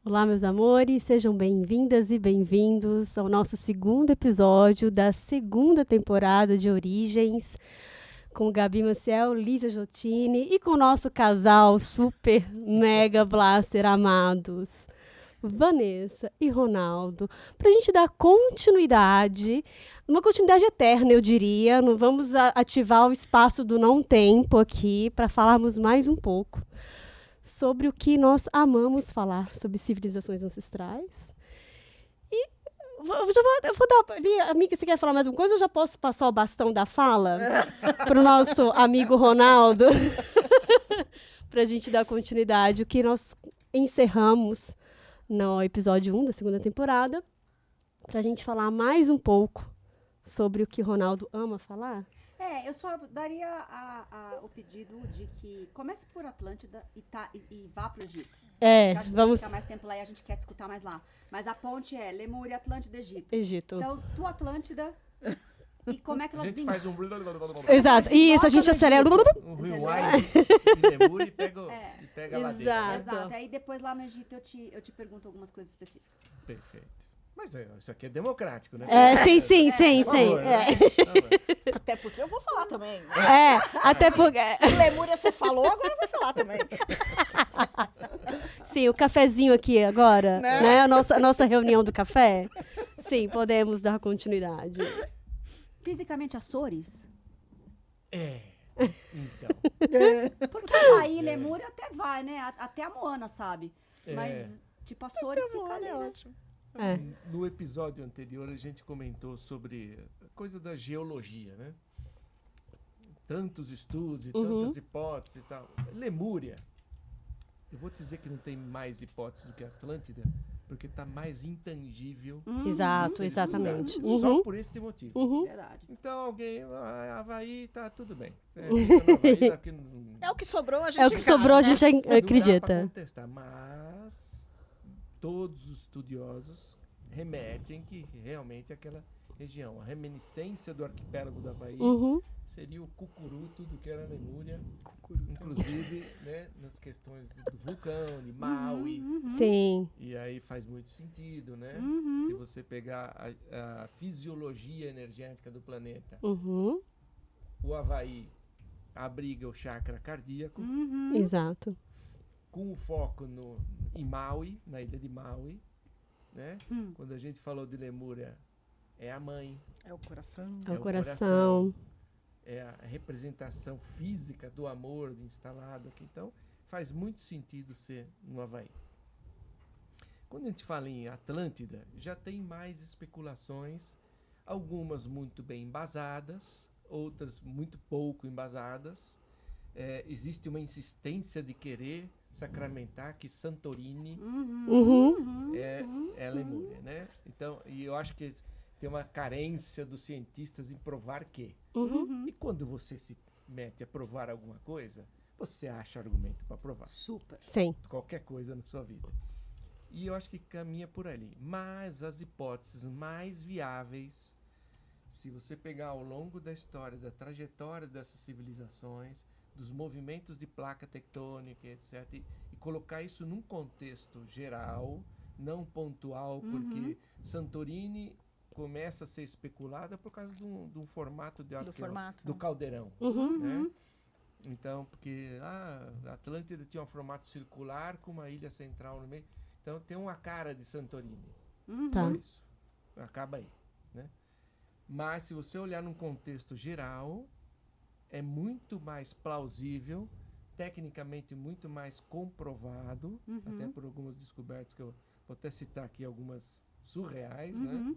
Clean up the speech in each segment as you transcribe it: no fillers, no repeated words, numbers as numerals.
Olá, meus amores, sejam bem-vindas e bem-vindos ao nosso segundo episódio da segunda temporada de Origens, com Gabi Maciel, Lígia Jottini e com o nosso casal super mega blaster amados, Vanessa e Ronaldo, para a gente dar continuidade, uma continuidade eterna, eu diria. Não vamos ativar o espaço do não-tempo aqui para falarmos mais um pouco sobre o que nós amamos falar, sobre civilizações ancestrais. E eu vou dar... Amiga, você quer falar mais uma coisa? Eu já posso passar o bastão da fala para o nosso amigo Ronaldo, para a gente dar continuidade, o que nós encerramos no episódio 1 da segunda temporada, para a gente falar mais um pouco sobre o que Ronaldo ama falar. Eu só daria o pedido de que comece por Atlântida e vá para o Egito. Vamos... Ficar mais tempo lá e a gente quer escutar mais lá. Mas a ponte é Lemúria, Atlântida, Egito. Egito. Então, tu Atlântida, e como é que ela A gente desenvolve? faz um... Exato. Isso, a gente acelera. Um rewind de Lemúria e pega a ladeira. Exato. Aí depois lá no Egito eu te pergunto algumas coisas específicas. Perfeito. Mas isso aqui é democrático, né? Sim. Por favor, né? Até porque eu vou falar também. Até porque... Lemúria, você falou, agora eu vou falar também. Sim, o cafezinho aqui agora, né? A nossa reunião do café. Sim, podemos dar continuidade. Fisicamente, Açores? Então. Porque aí Lemúria até vai, né? Até a Moana, sabe? Mas, tipo, Açores fica ali, né? ótimo. No episódio anterior, a gente comentou sobre a coisa da geologia, né? Tantos estudos e tantas hipóteses e tal. Lemúria, eu vou te dizer que não tem mais hipóteses do que Atlântida, porque está mais intangível. Exato, exatamente. Só por este motivo. Verdade. Então alguém, Havaí, tá tudo bem. Havaí, É o que sobrou, a gente É o que sobrou, a gente não dá pra acredita. contestar, mas todos os estudiosos remetem que realmente aquela região, a reminiscência do arquipélago do Havaí, seria o cucuruto do que era a Lemúria, inclusive, né, nas questões do vulcão, de Maui. Sim. E aí faz muito sentido, né? Se você pegar a fisiologia energética do planeta, o Havaí abriga o chakra cardíaco, Exato. com o foco em Maui, na ilha de Maui, né? Quando a gente falou de Lemúria, é a mãe. É o coração. É o coração. É a representação física do amor instalado aqui. Então, faz muito sentido ser no Havaí. Quando a gente fala em Atlântida, já tem mais especulações, algumas muito bem embasadas, outras muito pouco embasadas. Existe uma insistência de querer sacramentar que Santorini é Lemúria, né? Então, e eu acho que tem uma carência dos cientistas em provar que. E quando você se mete a provar alguma coisa, você acha argumento para provar. Super. Sim. Qualquer coisa na sua vida. E eu acho que caminha por ali. Mas as hipóteses mais viáveis, se você pegar ao longo da história, da trajetória dessas civilizações, dos movimentos de placa tectônica, etc., e colocar isso num contexto geral, não pontual, porque Santorini começa a ser especulada por causa de um formato do caldeirão. Né? Então, porque a Atlântida tinha um formato circular com uma ilha central no meio. Então, tem uma cara de Santorini. Só isso. Acaba aí. Né? Mas, se você olhar num contexto geral, é muito mais plausível, tecnicamente muito mais comprovado, até por algumas descobertas que eu vou até citar aqui, algumas surreais, né?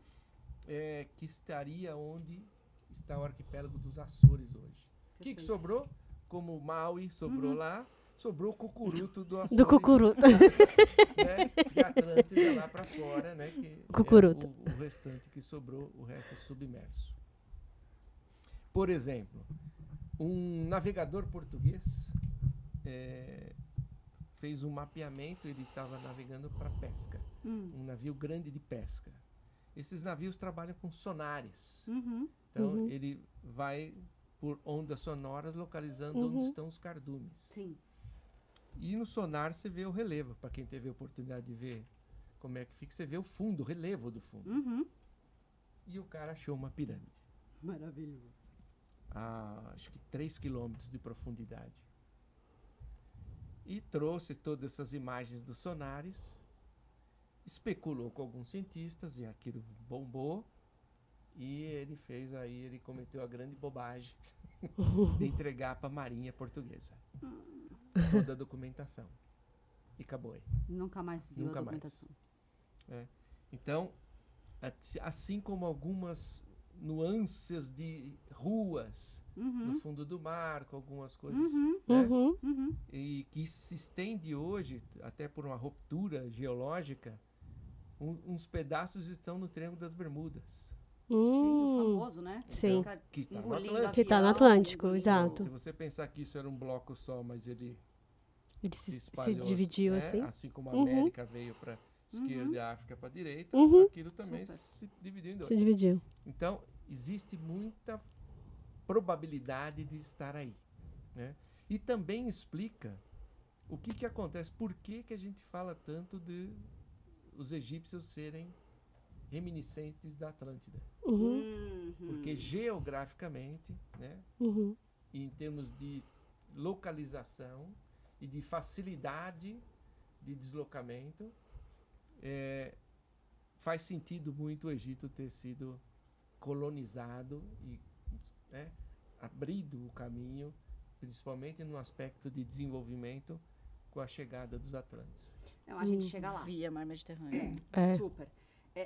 Que estaria onde está o arquipélago dos Açores hoje. O que sobrou? Como Maui sobrou lá, sobrou o cucuruto do Açores. Do cucuruto. Né? De Atlântida lá para fora, né? Que Cucuruto. É o restante que sobrou, o resto submerso. Por exemplo, um navegador português fez um mapeamento, ele estava navegando para pesca, um navio grande de pesca. Esses navios trabalham com sonares. Então, ele vai por ondas sonoras localizando onde estão os cardumes. Sim. E no sonar você vê o relevo. Para quem teve a oportunidade de ver como é que fica, você vê o fundo, o relevo do fundo. Uhum. E o cara achou uma pirâmide. Maravilhoso. A, acho que 3 quilômetros de profundidade. E trouxe todas essas imagens dos sonares, especulou com alguns cientistas e aquilo bombou. E ele cometeu a grande bobagem de entregar para a Marinha Portuguesa toda a documentação. E acabou aí. Nunca mais viu Nunca a mais. documentação. Então, assim como algumas nuances de ruas no fundo do mar, com algumas coisas, né? E que se estende hoje, até por uma ruptura geológica, uns pedaços estão no Triângulo das Bermudas. Sim, o famoso, né? Sim. Fica Que está no engolindo Atlântico. Que tá no avião, Atlântico, engolindo- exato. Se você pensar que isso era um bloco só, mas ele Ele se se espalhou, dividiu né? assim. Assim como a América veio para esquerda e a África para direita, Uhum. aquilo também Super. se dividiu em dois. Se dividiu. Então, existe muita probabilidade de estar aí, né? E também explica o que acontece, por que a gente fala tanto de os egípcios serem reminiscentes da Atlântida. Porque geograficamente, né, Uhum. e em termos de localização e de facilidade de deslocamento, faz sentido muito o Egito ter sido colonizado e, né, abrido o caminho, principalmente no aspecto de desenvolvimento, com a chegada dos Atlantes. Não, a gente chega lá. Via Mar Mediterrâneo. É. Super.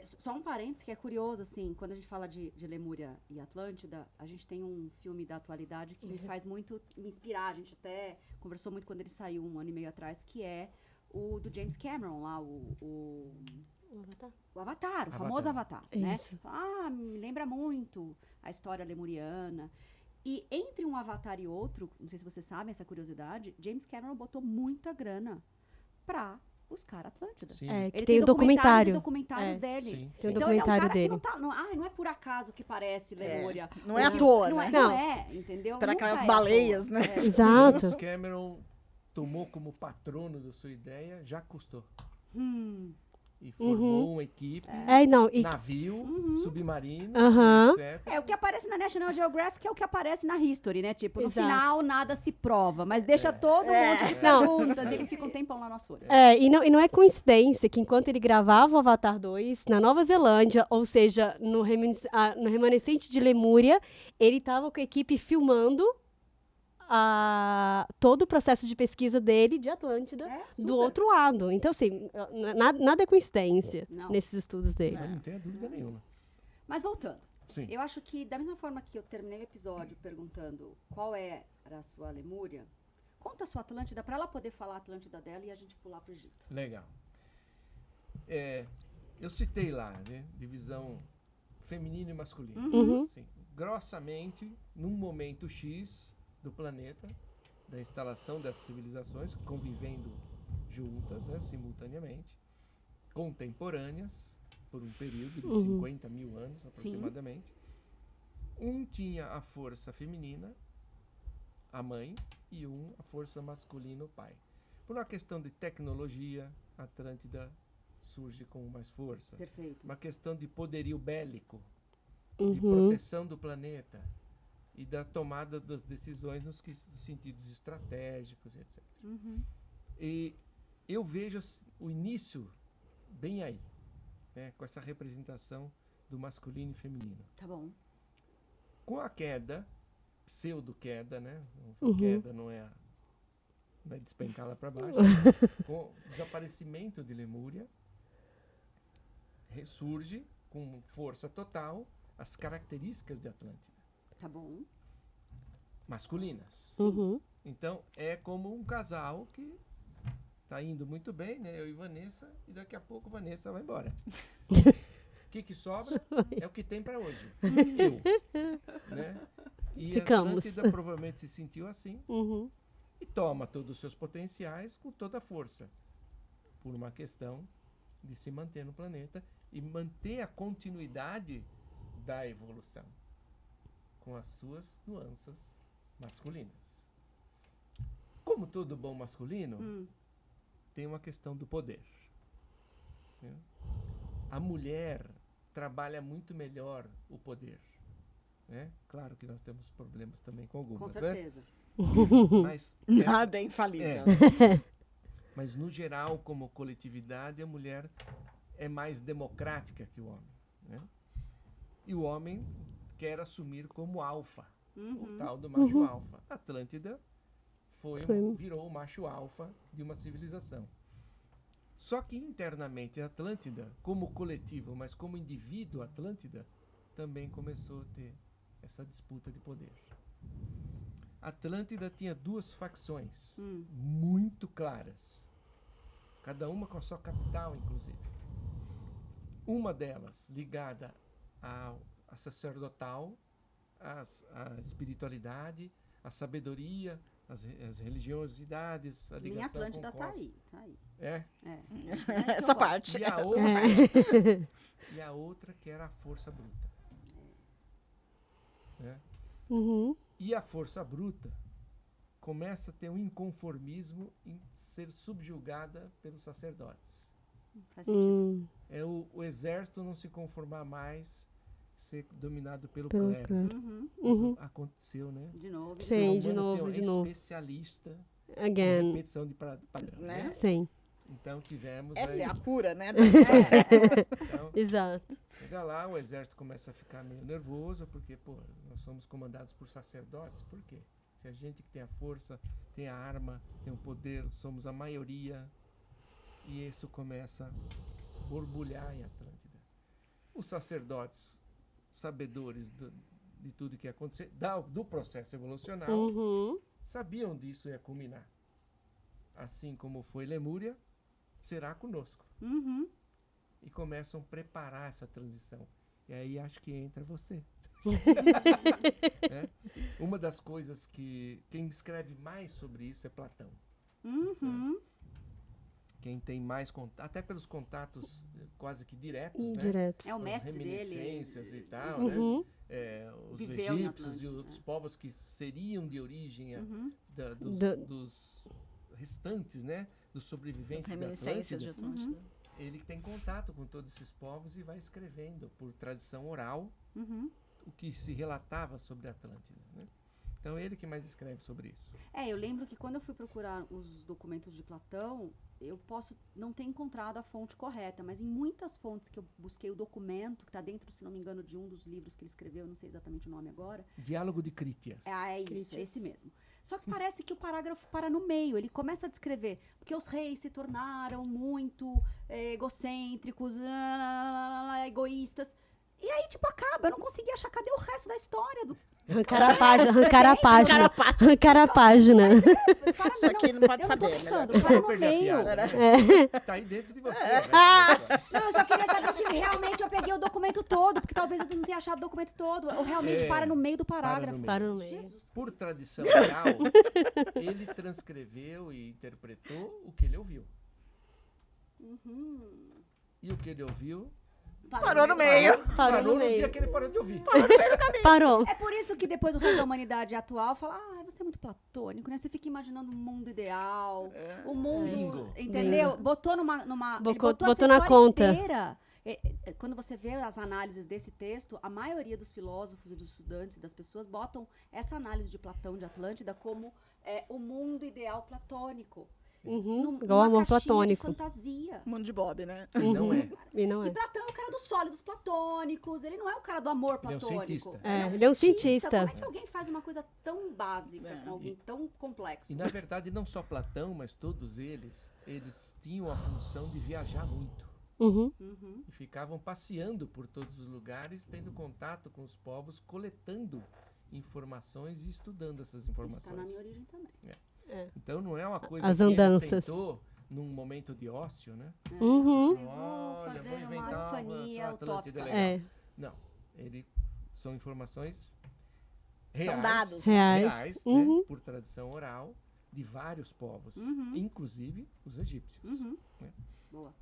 Só um parênteses que é curioso, assim, quando a gente fala de Lemúria e Atlântida, a gente tem um filme da atualidade que me faz muito me inspirar. A gente até conversou muito quando ele saiu 1 ano e meio atrás, que é o do James Cameron lá, o Avatar, o famoso Avatar, né? Isso. Me lembra muito a história lemuriana. E entre um Avatar e outro, não sei se vocês sabem essa curiosidade, James Cameron botou muita grana pra buscar a Atlântida. Sim, É, que Ele tem o documentários documentário. e documentários dele. sim. Tem o Então ele é um documentário cara dele. que não tá, não é por acaso que parece Lemúria. Não é à toa, não né? É, Não. não é, entendeu? Esperar Nunca aquelas é à baleias, toa. né? Exato. James Cameron tomou como patrono da sua ideia Jacques Cousteau e formou uma equipe, Não, e navio, submarino, Aham. etc. O que aparece na National Geographic é o que aparece na History, né? Tipo, no Exato. final nada se prova, mas deixa todo mundo de Não. perguntas e ele fica um tempão lá no Açores. e não é coincidência que enquanto ele gravava o Avatar 2 na Nova Zelândia, ou seja, no remanescente de Lemúria, ele estava com a equipe filmando todo o processo de pesquisa dele de Atlântida Super. do outro lado. Então, assim, nada é coincidência Não. nesses estudos dele. Mas não tenha dúvida nenhuma. Mas voltando, Sim. eu acho que da mesma forma que eu terminei o episódio perguntando qual era a sua Lemúria, conta a sua Atlântida para ela poder falar a Atlântida dela e a gente pular pro Egito. Legal. Eu citei lá, né? Divisão feminino e masculino. Uhum. Sim. Grossamente, num momento X do planeta, da instalação das civilizações, convivendo juntas, né, simultaneamente, contemporâneas, por um período de 50 mil anos aproximadamente. Um tinha a força feminina, a mãe, e a força masculina, o pai. Por uma questão de tecnologia, a Atlântida surge com mais força. Perfeito. Uma questão de poderio bélico, de Uhum. proteção do planeta e da tomada das decisões nos sentidos estratégicos, etc. E eu vejo o início bem aí, né, com essa representação do masculino e feminino. Tá bom. Com a queda, pseudo-queda, né? Uhum. Queda não é despencar lá para baixo. Com o desaparecimento de Lemúria, ressurge com força total as características de Atlântida, Tá bom. masculinas. Uhum. Então, é como um casal que tá indo muito bem, né? Eu e Vanessa, e daqui a pouco Vanessa vai embora. O que sobra é o que tem para hoje. Eu. Né? E Ficamos. a Atlântida provavelmente se sentiu assim Uhum. e toma todos os seus potenciais com toda a força, por uma questão de se manter no planeta e manter a continuidade da evolução, com as suas nuances masculinas. Como todo bom masculino, Hum. tem uma questão do poder. Né? A mulher trabalha muito melhor o poder. Né? Claro que nós temos problemas também com algumas, Com né? certeza. Mas, essa- Nada é infalível. mas, no geral, como coletividade, a mulher é mais democrática que o homem. Né? E o homem quer assumir como alfa, o Uhum. tal do macho alfa. Atlântida Foi. virou o macho alfa de uma civilização. Só que internamente a Atlântida, como coletivo, mas como indivíduo Atlântida, também começou a ter essa disputa de poder. Atlântida tinha duas facções muito claras, cada uma com a sua capital, inclusive. Uma delas ligada a sacerdotal, à espiritualidade, à sabedoria, às religiosidades, a Minha ligação Atlântida com o tá cosmos. aí, tá aí. É. Essa parte. E a É. outra, e a outra que era a força bruta. Né? Uhum. E a força bruta começa a ter um inconformismo em ser subjugada pelos sacerdotes. Faz sentido. É o exército não se conformar mais, ser dominado pelo Pelo clero. clero. Uhum. Uhum. Isso aconteceu, né? De novo. O Sim, ser de humano novo, de é novo. especialista em Again. repetição de padrão. Né? Né? Sim. Então tivemos Essa aí, é a cura, né? então, Exato. chega lá, o exército começa a ficar meio nervoso, porque, pô, nós somos comandados por sacerdotes, por quê? Se a gente que tem a força, tem a arma, tem o poder, somos a maioria, e isso começa a borbulhar em Atlântida. Os sacerdotes, sabedores de tudo que ia acontecer, do processo evolucional, Uhum. sabiam disso ia culminar. Assim como foi Lemúria, será conosco. Uhum. E começam a preparar essa transição. E aí acho que entra você. Né? Uma das coisas que quem escreve mais sobre isso é Platão. Uhum. Quem tem mais contato, até pelos contatos quase que diretos, né? Direto. É o As mestre dele. reminiscências e tal, Uhum. né? Os Viveu em egípcios e Atlântida, outros povos que seriam de origem Uhum. dos restantes, né? Dos As sobreviventes da reminiscências de Atlântida. Atlântida. Ele tem contato com todos esses povos e vai escrevendo por tradição oral Uhum. o que se relatava sobre a Atlântida, né? Então ele que mais escreve sobre isso. Eu lembro que quando eu fui procurar os documentos de Platão, eu posso não ter encontrado a fonte correta, mas em muitas fontes que eu busquei o documento, que está dentro, se não me engano, de um dos livros que ele escreveu, eu não sei exatamente o nome agora. Diálogo de Crítias. É isso, Críticas. esse mesmo. Só que parece que o parágrafo para no meio, ele começa a descrever, porque os reis se tornaram muito egocêntricos, egoístas. E aí, tipo, acaba. Eu não consegui achar cadê o resto da história. Arrancar a página. Arrancar a página. Arrancar a página. Para, Isso aqui não pode eu não tô saber, brincando, melhor. para Não no perder a meio. piada, né? Tá aí dentro de você. né? Não, eu só queria saber se realmente eu peguei o documento todo, porque talvez eu não tenha achado o documento todo. Ou realmente É, para no meio do para no parágrafo. meio. Para no meio. Jesus. Por tradição oral, ele transcreveu e interpretou o que ele ouviu. Uhum. E o que ele ouviu Parou no meio. Parou no no dia meio. que ele parou de ouvir. Parou. É por isso que depois o resto da humanidade atual fala, você é muito platônico, né? Você fica imaginando um mundo ideal, o mundo, Bingo. entendeu? Bingo. Botou numa ele Botou essa na história conta. inteira. Quando você vê as análises desse texto, a maioria dos filósofos e dos estudantes, das pessoas, botam essa análise de Platão, de Atlântida, como o mundo ideal platônico. Uhum. Igual o numa amor caixinha platônico. de fantasia. Mundo de Bob, né? E não é. E não E é. Platão é o cara dos sólidos platônicos, ele não é o cara do amor Ele é um platônico. cientista. Ele é um cientista. Como é que alguém faz uma coisa tão básica com alguém tão complexo? E na verdade, não só Platão, mas todos eles tinham a função de viajar muito. Uhum. Uhum. E ficavam passeando por todos os lugares, tendo contato com os povos, coletando informações e estudando essas Isso está na informações. minha origem também. Então não é uma coisa As que andanças. ele sentou num momento de ócio, né? Uhum. Olha, fazer vou uma inventar epifania uma Atlântida utópica. legal. É. Não, são informações São reais, dados. Reais. né? Uhum. Por tradição oral de vários povos, Uhum. inclusive os egípcios. Uhum. né? Boa.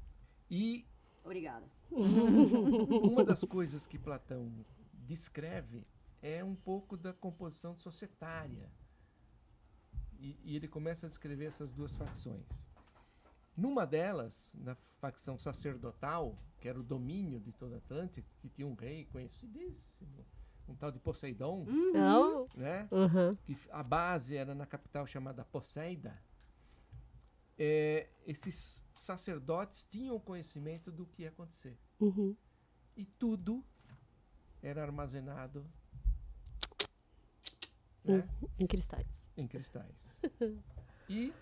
E Obrigada. uma das coisas que Platão descreve é um pouco da composição societária E ele começa a descrever essas duas facções. Numa delas, na facção sacerdotal, que era o domínio de toda a Atlântida, que tinha um rei conhecidíssimo, um tal de Poseidon, Não? né? Uhum. Que a base era na capital chamada Poseida. Esses sacerdotes tinham conhecimento do que ia acontecer. Uhum. E tudo era armazenado, né, Em cristais. em cristais. E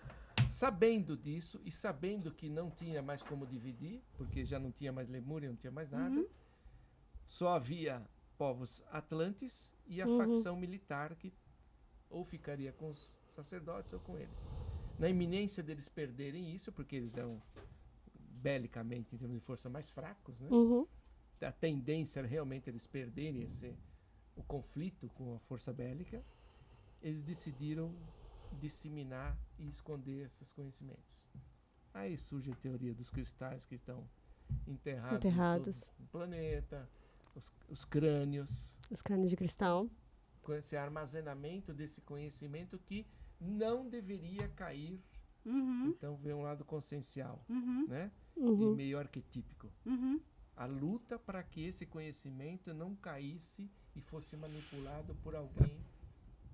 sabendo disso, e sabendo que não tinha mais como dividir, porque já não tinha mais Lemúria, não tinha mais nada, só havia povos atlantes e a facção militar que ou ficaria com os sacerdotes ou com eles. Na iminência deles perderem isso, porque eles eram belicamente, em termos de força, mais fracos, né? Uhum. A tendência era realmente eles perderem o conflito com a força bélica. Eles decidiram disseminar e esconder esses conhecimentos. Aí surge a teoria dos cristais que estão enterrados. Em todo o planeta, os crânios, Os crânios de cristal. com esse armazenamento desse conhecimento que não deveria cair. Então vem um lado consciencial, né? E Uhum. meio arquetípico. A luta para que esse conhecimento não caísse e fosse manipulado por alguém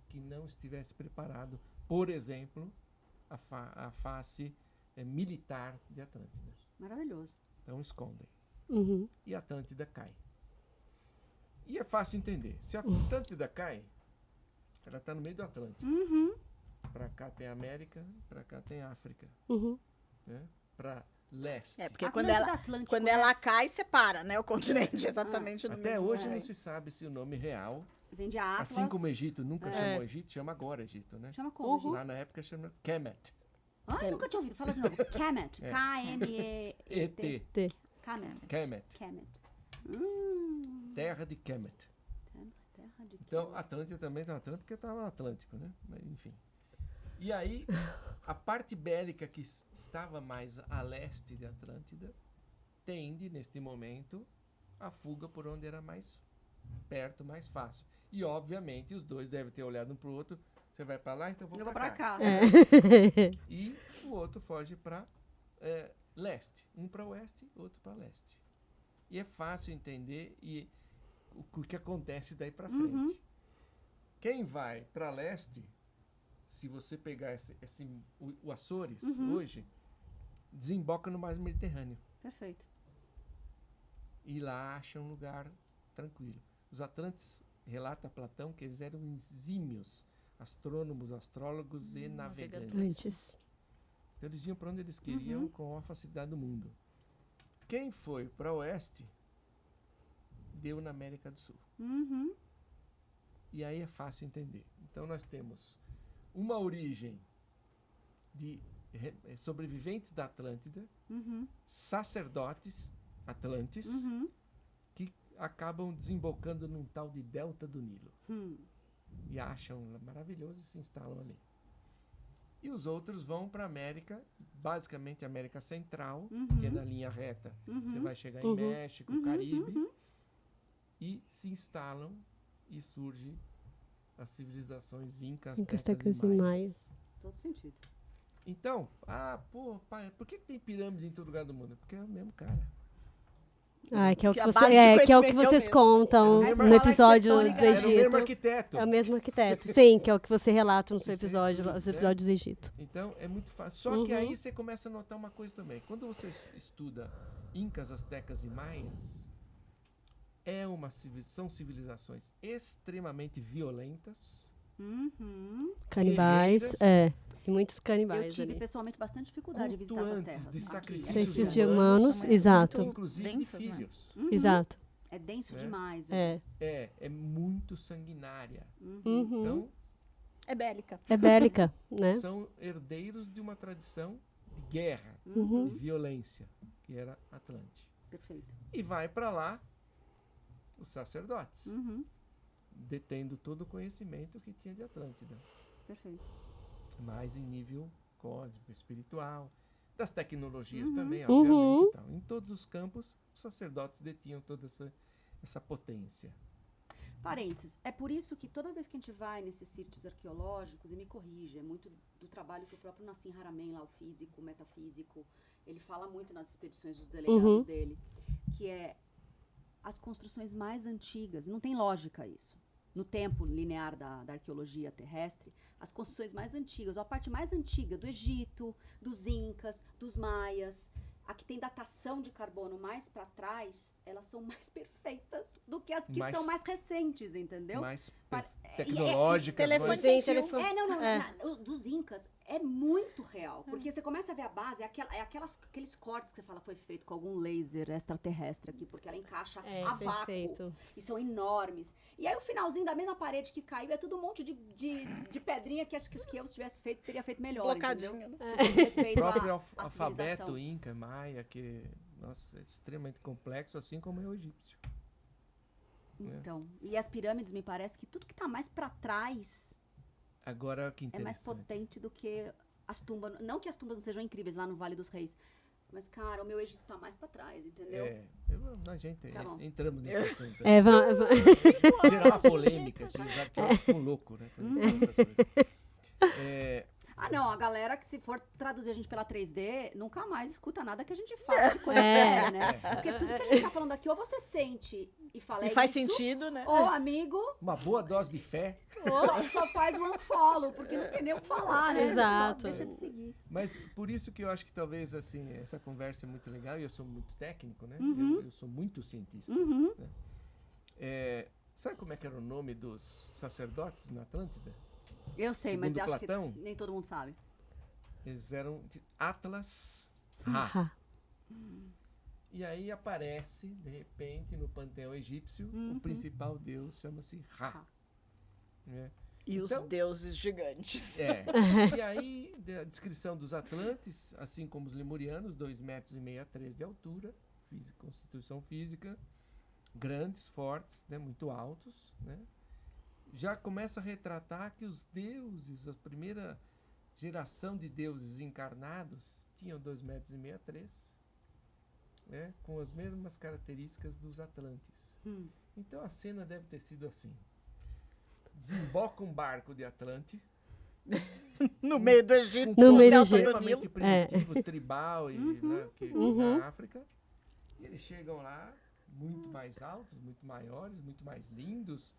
que não estivesse preparado. Por exemplo, a face militar de Atlântida. Maravilhoso. Então escondem. Uhum. E a Atlântida cai. E é fácil entender. Se a Atlântida cai, ela está no meio do Atlântico. Para cá tem América, para cá tem África. Uhum. Né? Para leste. Porque Atlântico, quando né? ela cai, separa, né? O continente exatamente no Até mesmo hoje lugar. não se sabe se o nome real, Vem de Atlas. assim como o Egito nunca É. chamou Egito, chama agora Egito, né? Chama como? gente? Lá na época chama Kemet. Ai, nunca tinha ouvido. Fala de novo. Kemet. É. K-M-E-T. ET. Kemet. Kemet. Kemet. Terra de Kemet. Terra de Então, Kemet. Atlântida também está no Atlântico porque estava no Atlântico, né? Mas, enfim. E aí, a parte bélica que estava mais a leste de Atlântida tende, neste momento, a fuga por onde era mais perto, mais fácil. E, obviamente, os dois devem ter olhado um para o outro. Você vai para lá, então Eu vou vou pra para cá. cá. É. E o outro foge para leste. Um para oeste, outro para leste. E é fácil entender o que acontece daí para frente. Quem vai para leste, se você pegar o Açores hoje, desemboca no mar Mediterrâneo. Perfeito. E lá acha um lugar tranquilo. Os atlantes, relata Platão, que eles eram exímios astrônomos, astrólogos e navegantes. Antes. Então eles iam para onde eles queriam com a facilidade do mundo. Quem foi para oeste, deu na América do Sul. E aí é fácil entender. Então nós temos uma origem de sobreviventes da Atlântida, sacerdotes atlantes, que acabam desembocando num tal de Delta do Nilo. E acham maravilhoso e se instalam ali. E os outros vão para a América, basicamente a América Central, que é na linha reta. Você vai chegar em México, Caribe, e se instalam e surgem as civilizações incas, tecas e maias. Todo sentido. Então, pai, por que tem pirâmide em todo lugar do mundo? Porque é o mesmo cara. Ah, que é o que, Porque a base de que é o que conhecimento é o vocês mesmo. contam É o mesmo no episódio do arquitetônica. Era o mesmo Egito. arquiteto. É o mesmo arquiteto. Sim, que é o que você relata no seu Que fez episódio, tudo, os né? episódios do Egito. Então, é muito fácil. Só que Uhum. aí você começa a notar uma coisa também. Quando você estuda incas, astecas e maias, são civilizações extremamente violentas. Canibais, Guerreiras. e muitos Eu canibais tive ali. pessoalmente bastante dificuldade de visitar essas Cultuantes terras. de Aqui, sacrifícios Sacrifícios é de humanos, humanos, são muito exato. inclusive densas, de né? filhos. Exato. É denso Né? demais. É. É muito sanguinária. Uhum. Então, É bélica. É bélica, né? são herdeiros de uma tradição de guerra, Uhum. de violência, que era Atlante. Perfeito. E vai para lá os sacerdotes, Uhum. detendo todo o conhecimento que tinha de Atlântida, Perfeito. mas em nível cósmico, espiritual, das tecnologias Uhum. também, Uhum. obviamente. E tal. Em todos os campos, os sacerdotes detinham toda essa potência. Parênteses, é por isso que toda vez que a gente vai nesses sítios arqueológicos, e me corrige, é muito do trabalho que o próprio Nassim Haramein, lá o físico, o metafísico, ele fala muito nas expedições dos delegados dele, que é as construções mais antigas, não tem lógica isso. No tempo linear da arqueologia terrestre, as construções mais antigas, ou a parte mais antiga do Egito, dos Incas, dos Maias, a que tem datação de carbono mais para trás, elas são mais perfeitas do que as que são mais recentes, entendeu? Mais tecnológicas. telefone mais- sem fio. telefone. Dos Incas é muito real, porque você começa a ver a base, aqueles cortes que você fala foi feito com algum laser extraterrestre aqui, porque ela encaixa a vácuo, perfeito. e são enormes. E aí o finalzinho da mesma parede que caiu é tudo um monte de pedrinha que acho que os Keops tivesse feito, teria feito melhor, entendeu? Blocadinho, né? Com respeito O próprio à alfabeto civilização. inca, maia, que nossa, é extremamente complexo, assim como é o egípcio. Então, e as pirâmides, me parece que tudo que tá mais para trás Agora, que é mais interessante. potente do que as tumbas. Não que as tumbas não sejam incríveis lá no Vale dos Reis, mas, cara, o meu Egito tá mais pra trás, entendeu? A gente Tá bom. entramos nesse assunto. Gerar uma polêmica, que os arqueólogos ficam loucos, né? Quando a gente fala essas coisas. Ah, não, a galera que se for traduzir a gente pela 3D, nunca mais escuta nada que a gente fala de coisa séria, né? Porque tudo que a gente tá falando aqui, ou você sente e fala E é faz isso, sentido, né? ou amigo, Uma boa dose de fé. só faz o unfollow, porque não tem nem o que falar, né? Exato. Só deixa de seguir. Mas por isso que eu acho que talvez assim, essa conversa é muito legal e eu sou muito técnico, né? Eu sou muito cientista. Uhum. Sabe como é que era o nome dos sacerdotes na Atlântida? Eu sei, mas Segundo acho Platão? que nem todo mundo sabe. Eles eram de Atlas Ra. E aí aparece, de repente, no panteão egípcio, o principal deus chama-se Ra. Ra. Né? E os Então- deuses gigantes. E aí, a descrição dos Atlantes, assim como os lemurianos, 2,5 metros a 3 de altura, constituição física, grandes, fortes, né, muito altos, né? Já começa a retratar que os deuses, a primeira geração de deuses encarnados, tinham 2,5 metros a 3, né, com as mesmas características dos Atlantes. Então a cena deve ter sido assim. Desemboca um barco de Atlante, No meio do Egito. No meio do Delta Egito. do Nilo. extremamente primitivo, tribal e né, na África. E eles chegam lá, muito mais altos, muito maiores, muito mais lindos,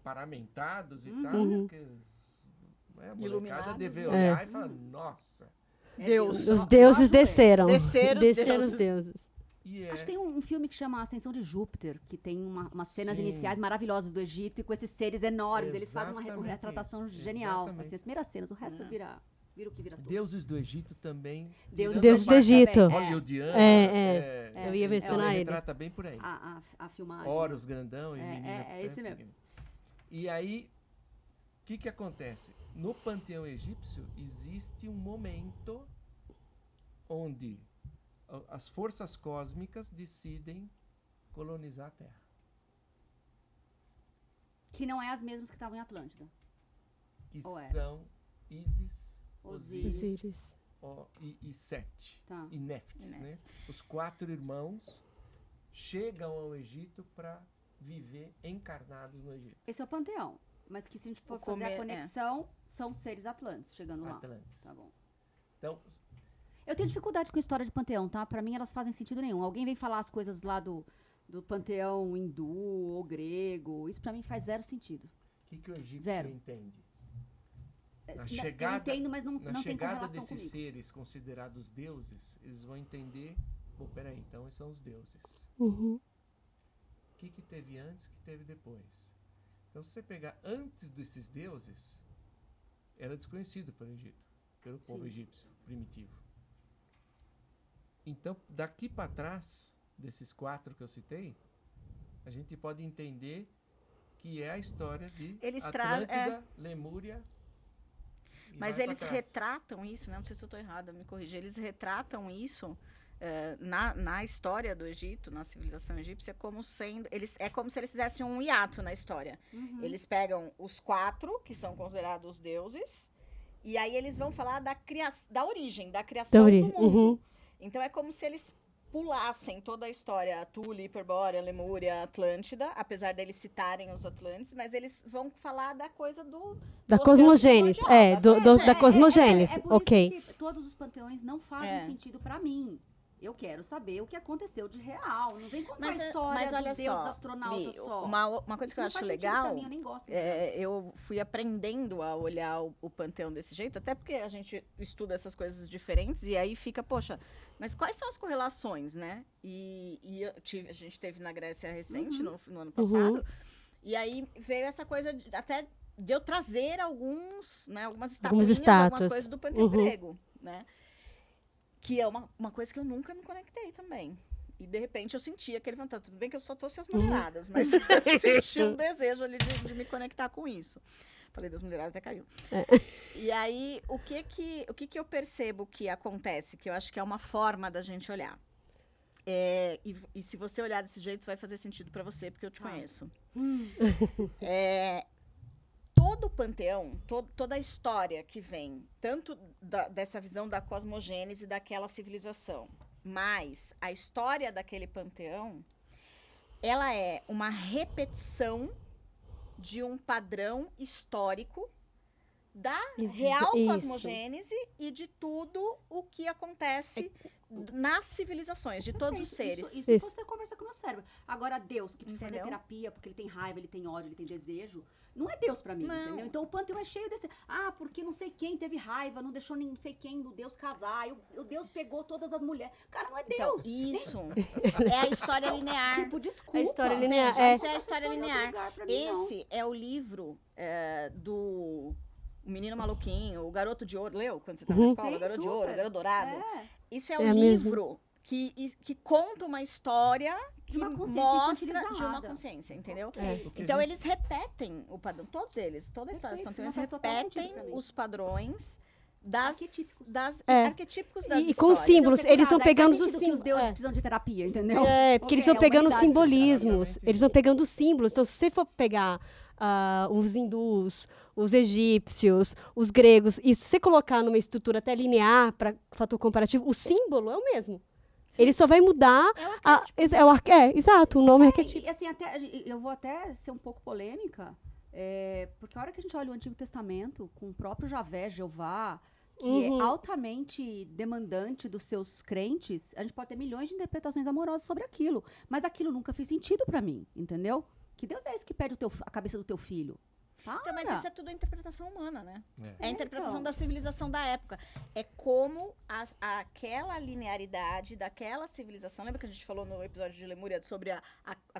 paramentados e tal. Porque, né, a molecada Iluminados, deve né? olhar e falar, nossa. Deus. Os deuses desceram. Desceram os Desceram os deuses. deuses. E Acho que tem um filme que chama Ascensão de Júpiter, que tem umas cenas Sim. iniciais maravilhosas do Egito e com esses seres enormes. Eles fazem uma Exatamente retratação isso, genial. exatamente. Assim, as primeiras cenas, o resto vira o que vira tudo. deuses do Egito também. Deuses Deuses do do Egito. também, Hollywoodiana. Eu ia mencionar ele ele. retrata bem por aí. A filmagem. Horus grandão e É, menina. é esse mesmo. pequena. E aí, o que acontece? No panteão egípcio existe um momento onde as forças cósmicas decidem colonizar a Terra. Que não é as mesmas que estavam em Atlântida. Que Ou é? são Ísis, Osíris. Osíris. e Sete. Tá. E Neftis, né? Neftis. Os 4 irmãos chegam ao Egito para viver encarnados no Egito. Esse é o panteão. Mas que se a gente for O fazer comer- a conexão, são seres atlantes chegando lá. Atlantes. Tá bom. Então, Eu tenho dificuldade com a história de panteão, tá? Pra mim elas fazem sentido nenhum. Alguém vem falar as coisas lá do panteão hindu ou grego. Isso pra mim faz zero sentido. o que o egípcio Zero. entende? Eu chegada- entendo, mas não Na tem chegada correlação desses comigo. seres considerados deuses, eles vão entender, pô, peraí, então eles são os deuses. Uhum. O que teve antes, o que teve depois? Então, se você pegar antes desses deuses, era desconhecido pelo Egito, pelo povo Sim. egípcio primitivo. Então, daqui para trás, desses 4 que eu citei, a gente pode entender que é a história de Eles Atlântida, Lemúria. e Mas vai pra eles trás. retratam isso, né? Não sei se eu estou errada, me corrija. Eles retratam isso na história do Egito, na civilização egípcia, como sendo. É como se eles fizessem um hiato na história. Uhum. Eles pegam os 4, que são considerados deuses, e aí eles vão falar da origem, da criação Da origem, do mundo. uhum. Então é como se eles pulassem toda a história, Tule, Hiperbórea, Lemúria, Atlântida, apesar deles citarem os Atlantes, mas eles vão falar da coisa do Da oceano cosmogênese. primordial, Da cosmogênese. É por Ok. isso que todos os panteões não fazem sentido pra mim. Eu quero saber o que aconteceu de real. Não vem contar a história olha dos deuses só, astronautas Li, só. uma coisa que eu Isso acho não faz sentido pra legal, mim, eu nem gosto. eu fui aprendendo a olhar o panteão desse jeito, até porque a gente estuda essas coisas diferentes, e aí fica, poxa, mas quais são as correlações, né? A gente teve na Grécia recente, no ano passado, e aí veio essa coisa até de eu trazer algumas estatuinhas, algumas coisas do panteão grego, né? Que é uma coisa que eu nunca me conectei também. E, de repente, eu senti aquele fantasma. Tudo bem que eu só trouxe as mulheradas, mas eu senti um desejo ali de me conectar com isso. Falei das mulheradas, até caiu. E aí, o que eu percebo que acontece, que eu acho que é uma forma da gente olhar. E se você olhar desse jeito, vai fazer sentido para você, porque eu te conheço. Todo o panteão, toda a história que vem, tanto dessa visão da cosmogênese daquela civilização, mas a história daquele panteão, ela é uma repetição de um padrão histórico da real cosmogênese e de tudo o que acontece nas civilizações, de todos os seres. Isso você conversa com o meu cérebro. Agora, Deus, que precisa fazer terapia, porque ele tem raiva, ele tem ódio, ele tem desejo, não é Deus pra mim, entendeu? Então o panteão é cheio desse... porque não sei quem teve raiva, não deixou nem não sei quem do Deus casar, o Deus pegou todas as mulheres. Cara, não é Deus. Então, isso. É a história linear. Tipo, desculpa. A história linear. Isso é a história linear. Esse é o livro do... O Menino Maluquinho, o Garoto de Ouro. Leu quando você estava na escola? Sim, o Garoto de Ouro, o Garoto Dourado. Isso é É o mesmo. livro que conta uma história que uma consciência mostra de uma infantilizada. consciência, entendeu? Porque Então, a gente- eles repetem o padrão. Todos eles, toda a história dos Perfeito, panteões não faz total repetem sentido pra mim. os padrões Arquetípicos. arquetípicos das E com histórias. símbolos, eles vão Faz pegando os sentido que os símbolos. deuses precisam de terapia, entendeu? Porque eles Ok, vão pegando os a humanidade precisa de simbolismos, terapia. eles vão pegando os símbolos. Então, se você for pegar os hindus, os egípcios, os gregos, e se você colocar numa estrutura até linear, para fator comparativo, o símbolo é o mesmo. Ele só vai mudar. Exato, o nome é arquetípico. E assim, eu vou até ser um pouco polêmica, porque a hora que a gente olha o Antigo Testamento, com o próprio Javé, Jeová, que é altamente demandante dos seus crentes, a gente pode ter milhões de interpretações amorosas sobre aquilo. Mas aquilo nunca fez sentido pra mim, entendeu? Que Deus é esse que pede a cabeça do teu filho? Então, mas isso é tudo a interpretação humana, né? É. É a interpretação então. da civilização da época. É como aquela linearidade daquela civilização. Lembra que a gente falou no episódio de Lemúria sobre a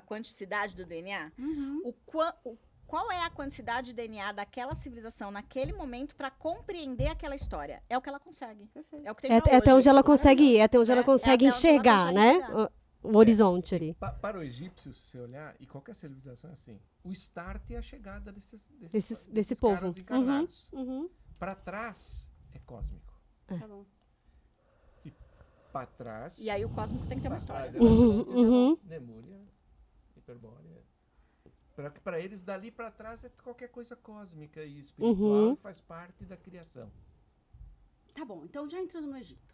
quanticidade do DNA? Qual é a quantidade de DNA daquela civilização naquele momento para compreender aquela história? É o que ela consegue. É o que tem pra É até hoje. onde ela consegue ir, é até onde ela consegue até onde ela enxergar, consegue né? enxergar. O horizonte ali. Para o egípcio, se você olhar, e qualquer civilização é assim, o start é a chegada Desse desses povo. caras encarnados. Uhum. Para trás é cósmico. Tá bom. E para trás... E aí o cósmico tem que ter uma pra história. trás é Atlântida, Lemúria, Hiperbórea. Para eles, dali para trás é qualquer coisa cósmica e espiritual e faz parte da criação. Tá bom, então já entrando no Egito.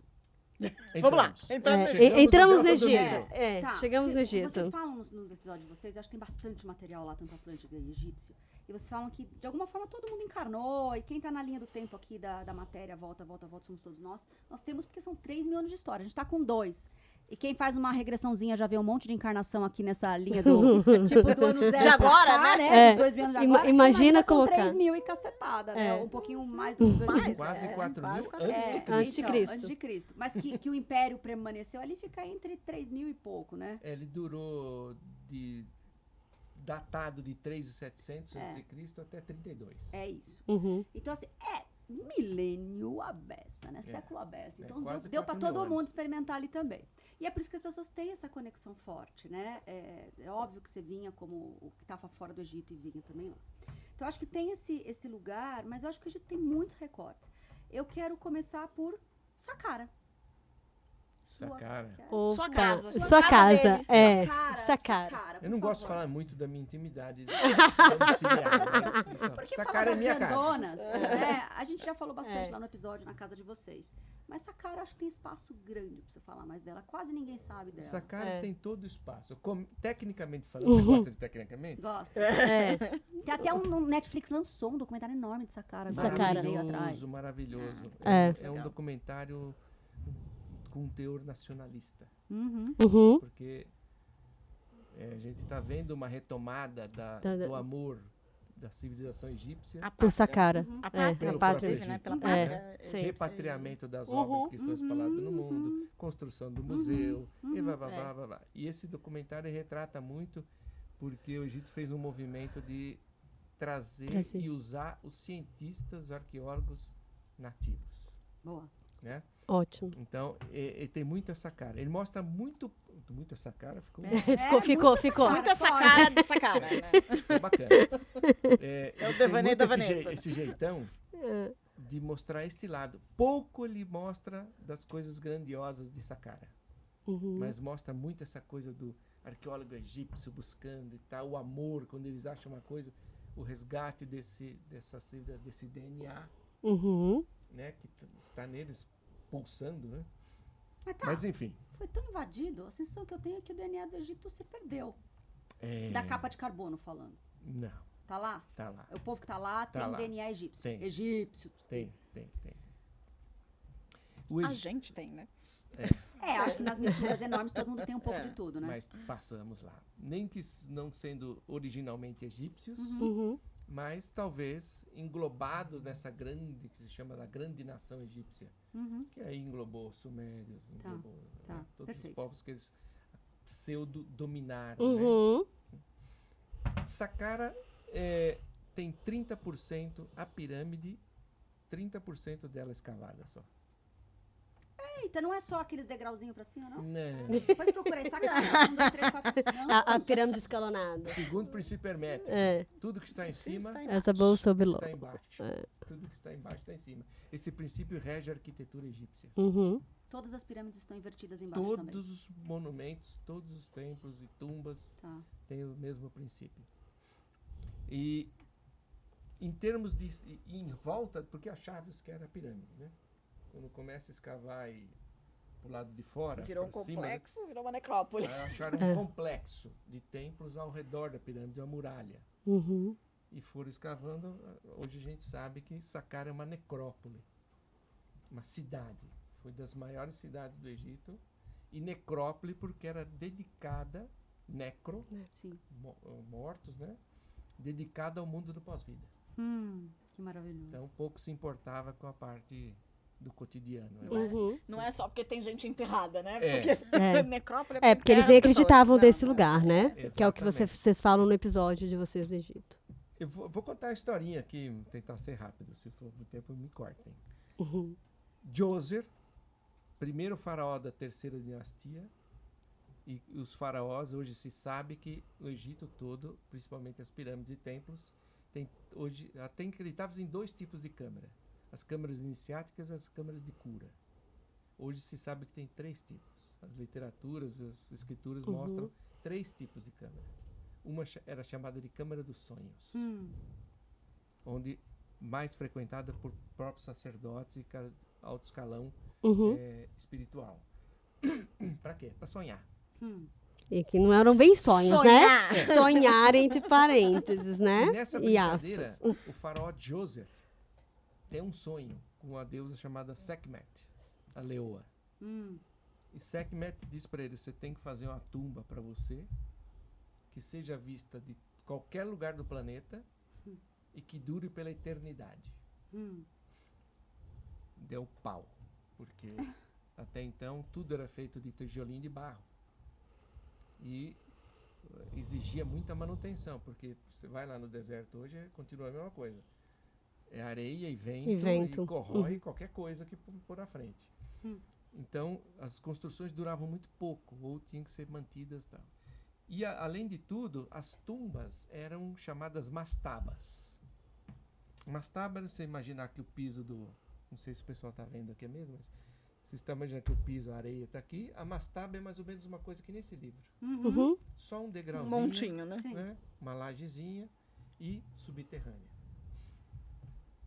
Vamos lá. Entramos no Delta do Egito. Nilo. Tá, Chegamos no porque Egito. Vocês falam nos episódios de vocês, acho que tem bastante material lá, tanto atlântico e egípcio. E vocês falam que, de alguma forma, todo mundo encarnou. E quem tá na linha do tempo aqui da matéria, volta, somos todos nós. Nós temos, porque são 3 mil anos de história. A gente tá com 2. E quem faz uma regressãozinha já vê um monte de encarnação aqui nessa linha do tipo do ano zero. De agora, pra cá, né? Dos 2 mil anos de agora. Imagina com colocar. 3 mil e cacetada, né? Um pouquinho mais do que 2 mil. Quase 4 mil quase 4 antes mil. de Cristo. Antes de Cristo. Antes de Cristo. Mas que o Império permaneceu ali, fica entre 3 mil e pouco, né? Ele durou datado de 3.700 a.C. até 32. É isso. Uhum. Então, assim, milênio à beça, né? Século à beça. Então, quase deu para 4 mil todo mundo anos. experimentar ali também. E é por isso que as pessoas têm essa conexão forte, né? É óbvio que você vinha como o que estava fora do Egito e vinha também lá. Então, eu acho que tem esse lugar, mas eu acho que o Egito tem muitos recortes. Eu quero começar por Saqqara. Sacara. Ou Sua ca- casa. Sua Sua casa. dele. É. Sacara, Sacara. Sacara, por Eu não gosto de favor. falar muito da minha intimidade domiciliar, mas então, Porque Sacara falar é das minha casa. grandonas, né, a gente já falou bastante É. lá no episódio, na casa de vocês. Mas Sacara, acho que tem espaço grande pra você falar mais dela. Quase ninguém sabe dela. Sacara É. tem todo o espaço. Tecnicamente falando, você gosta de tecnicamente? Gosta. É. Tem até um Netflix lançou um documentário enorme de Sacara. agora, Sacara. meio atrás. Maravilhoso. É. É um Legal. documentário com um teor nacionalista. Uhum. Uhum. Porque a gente está vendo uma retomada do amor da civilização egípcia, A Por pátria. Sacara. Uhum. A É, pátria, pelo inclusive, próprio né? Pela Egito, É, pátria. sim. egípcia. repatriamento das obras que estão espalhadas no mundo, construção do museu, e blá, blá, blá, blá, blá. E esse documentário retrata muito porque o Egito fez um movimento de trazer Trazer. e usar os cientistas, os arqueólogos nativos, Boa. né? Ótimo. Então, ele tem muito essa cara. Ele mostra muito essa cara, ficou Ficou. Muito essa cara de Sacara, né? ficou bacana. É o ele tem devaneio muito da esse Vanessa. esse jeitão É. de mostrar este lado. Pouco ele mostra das coisas grandiosas de Saqqara, Uhum. mas mostra muito essa coisa do arqueólogo egípcio buscando e tal, o amor quando eles acham uma coisa, o resgate desse DNA, Uhum. né, que está neles pulsando, né? Mas tá, Mas enfim, foi tão invadido, a sensação que eu tenho é que o DNA do Egito se perdeu. é, Da capa de carbono falando. não, Tá lá? tá lá, O povo que tá lá Tá tem lá. DNA egípcio. Tem. Egípcio. tem. O A Egito, gente tem, né? Acho que nas misturas enormes todo mundo tem um pouco de tudo, né? mas passamos lá. Nem que não sendo originalmente egípcios, Uhum. mas talvez englobados nessa grande, que se chama da grande nação egípcia, Uhum. que aí englobou sumérios, englobou tá, todos perfeito. os povos que eles pseudo-dominaram. Né? Uhum. Saqqara tem 30% a pirâmide, 30% dela escavada só. Eita, não é só aqueles degrauzinhos pra cima, não? Não. Depois procurei Sacara. 1, 2, 3, 4. Não. A pirâmide escalonada. Segundo o princípio hermético, É. tudo que está em cima Está Essa bolsa sob está logo. embaixo. É. Tudo que está embaixo está em cima. Esse princípio rege a arquitetura egípcia. Uhum. Todas as pirâmides estão invertidas embaixo também. Todos os monumentos, todos os templos e tumbas Tá. têm o mesmo princípio. E em termos de em volta, porque a Chaves que era a pirâmide, né? Quando começa a escavar e pro lado de fora, Virou um pra cima, né? complexo, virou uma necrópole. Aí acharam um complexo de templos ao redor da pirâmide, uma muralha. Uhum. E foram escavando. Hoje a gente sabe que Saqqara é uma necrópole, uma cidade. Foi das maiores cidades do Egito. E necrópole porque era dedicada, necro, Sim. mortos, né? Dedicada ao mundo do pós-vida. Que maravilhoso. Então pouco se importava com a parte do cotidiano. Né? Uhum. Não é só porque tem gente enterrada, né? É. Porque É. necrópole É, porque eles enterra nem as pessoas. acreditavam Não, desse não, lugar, assim, né? Que é o que Exatamente. vocês falam no episódio de vocês do Egito. Eu vou contar a historinha aqui, vou tentar ser rápido. Se for muito tempo, me cortem. Uhum. Djoser, primeiro faraó da terceira dinastia, e os faraós, hoje se sabe que o Egito todo, principalmente as pirâmides e templos, tem hoje até acreditavam em 2 tipos de câmara. As câmaras iniciáticas e as câmaras de cura. Hoje se sabe que tem 3 tipos. As literaturas, as escrituras mostram 3 tipos de câmara. Uma era chamada de câmara dos sonhos, onde mais frequentada por próprios sacerdotes e alto escalão Uhum. espiritual. Para quê? Para sonhar. E que não eram bem sonhos, Sonhar. né? Sonhar entre parênteses, né? E nessa E brincadeira, aspas. o faraó Djoser tem um sonho com uma deusa chamada Sekhmet, a leoa. E Sekhmet diz para ele: você tem que fazer uma tumba para você que seja vista de qualquer lugar do planeta e que dure pela eternidade. Deu pau, porque até então tudo era feito de tijolinho de barro e exigia muita manutenção, porque você vai lá no deserto hoje continua a mesma coisa. É areia e vento. E corrói qualquer coisa que pôr na frente. Então, as construções duravam muito pouco, ou tinham que ser mantidas e tal. E, além de tudo, as tumbas eram chamadas mastabas. Mastaba, você imaginar que o piso do... Não sei se o pessoal está vendo aqui mesmo, mas Você está imaginando que o piso, a areia está aqui, a mastaba é mais ou menos uma coisa que nesse livro. Uhum. Só um Um degrauzinho, montinho, né? Sim. né? Uma lajezinha e subterrânea.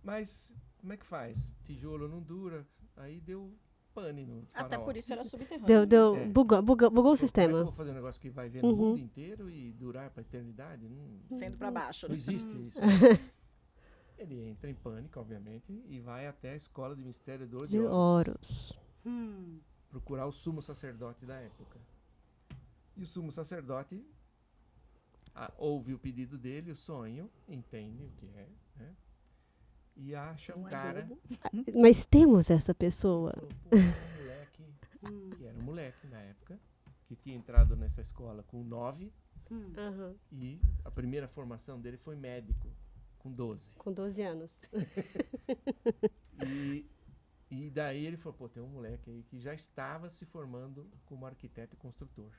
Mas como é que faz? Tijolo não dura, aí deu pane no farol. Até por isso era subterrâneo. Deu, É. bugou o Pô, como é que eu sistema. vou fazer um negócio que vai ver no Uhum. mundo inteiro e durar para a eternidade? Não, Sendo pra baixo. não Né? existe isso. Ele entra em pânico, obviamente, e vai até a escola de mistério do De Horus, Horus. procurar o sumo sacerdote da época. E o sumo sacerdote ouve o pedido dele, o sonho, entende o que é, né? E acha um Não é cara. bobo. Mas temos essa pessoa. Falou, pô, um moleque, que era um moleque na época, que tinha entrado nessa escola com 9 Aham. e a primeira formação dele foi médico, com 12. Com 12 anos. E daí ele falou, pô, tem um moleque aí que já estava se formando como arquiteto e construtor.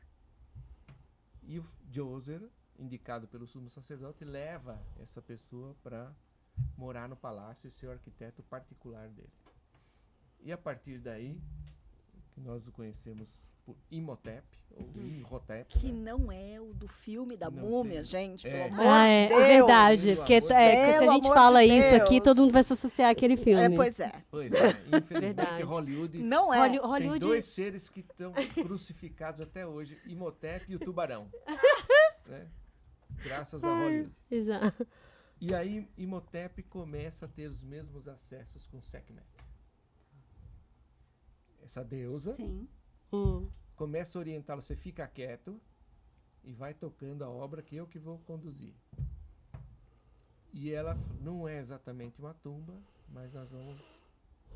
E o Djoser, indicado pelo sumo sacerdote, leva essa pessoa para morar no palácio e ser o arquiteto particular dele. E a partir daí, que nós o conhecemos por Imhotep, ou Imhotep, Que né? não é o do filme da Não múmia, tem. gente. É. Pelo amor É de Deus. verdade. Pelo Porque amor de se a Deus. gente Pelo fala amor de isso aqui, Deus. todo mundo vai se associar àquele filme. É, pois é. Pois é, infelizmente Verdade. Hollywood Não é. Holly- tem Hollywood. dois seres que estão crucificados até hoje, Imhotep e o tubarão. Né? Graças a Hollywood. Exato. E aí Imhotep começa a ter os mesmos acessos com Sekhmet. Essa deusa Sim. começa a orientá-lo, você fica quieto e vai tocando a obra que eu que vou conduzir. E ela não é exatamente uma tumba, mas nós vamos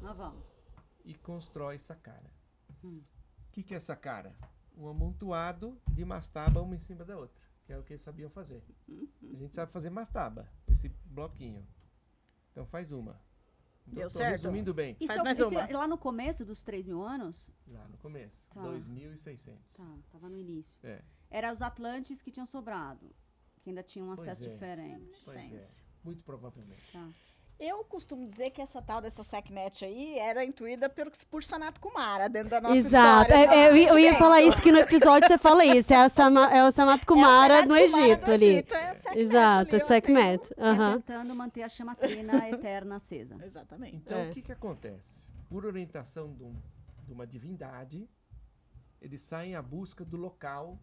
Nós vamos. e constrói Saqqara. Hum. O que é Saqqara? Um amontoado de mastaba uma em cima da outra, que é o que eles sabiam fazer. A gente sabe fazer mastaba, esse bloquinho. Então faz uma. Então, Deu tô certo? resumindo bem, Faz mais uma. Lá no começo dos 3.000 anos? lá no começo, Tá. 2.600. Tá, tava no início. É, Era os Atlantes que tinham sobrado. Que ainda tinham um Pois acesso é. diferente. pois é, Licença. muito provavelmente. Tá. Eu costumo dizer que essa tal dessa Sekhmet aí era intuída por Sanat Kumara dentro da nossa Exato. história. Eu ia falar isso, que no episódio você fala isso. É o Samat Kumara no Egito ali. É a Sekhmet Exato, ali, é ó, Sekhmet. Aham. Tentando manter a chama trina eterna acesa. Exatamente. Então, É. o que acontece? Por orientação de uma divindade, eles saem à busca do local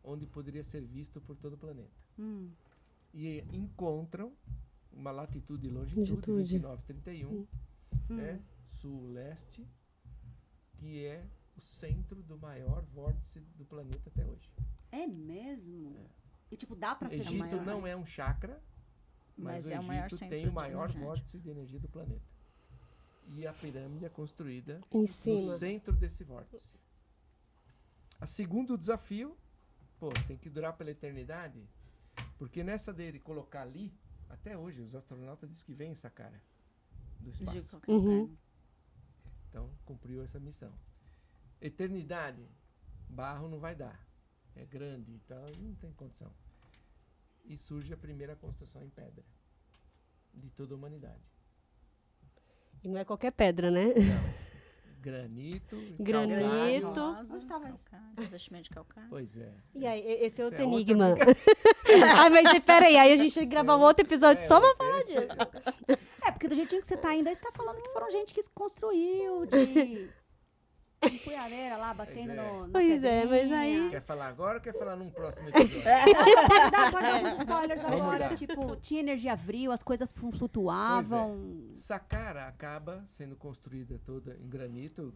onde poderia ser visto por todo o planeta. E encontram uma latitude e longitude, Longitude. 29,31, né? Sul-leste, que é o centro do maior vórtice do planeta até hoje. É mesmo? E tipo, dá pra O ser Egito maior? não é um chakra, mas Mas o é o maior Egito centro tem o de maior energia. vórtice de energia do planeta. E a pirâmide é construída Em no cima. centro desse vórtice. A segundo desafio, tem que durar pela eternidade, porque nessa dele colocar ali, até hoje, os astronautas dizem que vem essa cara do De espaço. qualquer Uhum. lugar. Então, cumpriu essa missão. Eternidade, barro não vai dar. É grande e tal, não tem condição. E surge a primeira construção em pedra de toda a humanidade. E não é qualquer pedra, né? Não. Granito, Granito. calcário. Rosa, Onde tava isso? calcário, revestimento de calcário. Pois é. E aí, esse é outro Isso enigma. Ai, mas peraí, aí a gente tem que gravar um outro episódio só pra falar esse- disso. É, porque do jeitinho que você tá ainda, você tá falando que foram gente que se construiu de empunhadeira lá, batendo Pois é. no. na Pois é, mas pedrinha. aí- Quer falar agora ou quer falar num próximo episódio? Pode dar alguns spoilers Vamos agora. dar. Tipo, tinha energia vril, as coisas flutuavam. Saqqara acaba sendo construída toda em granito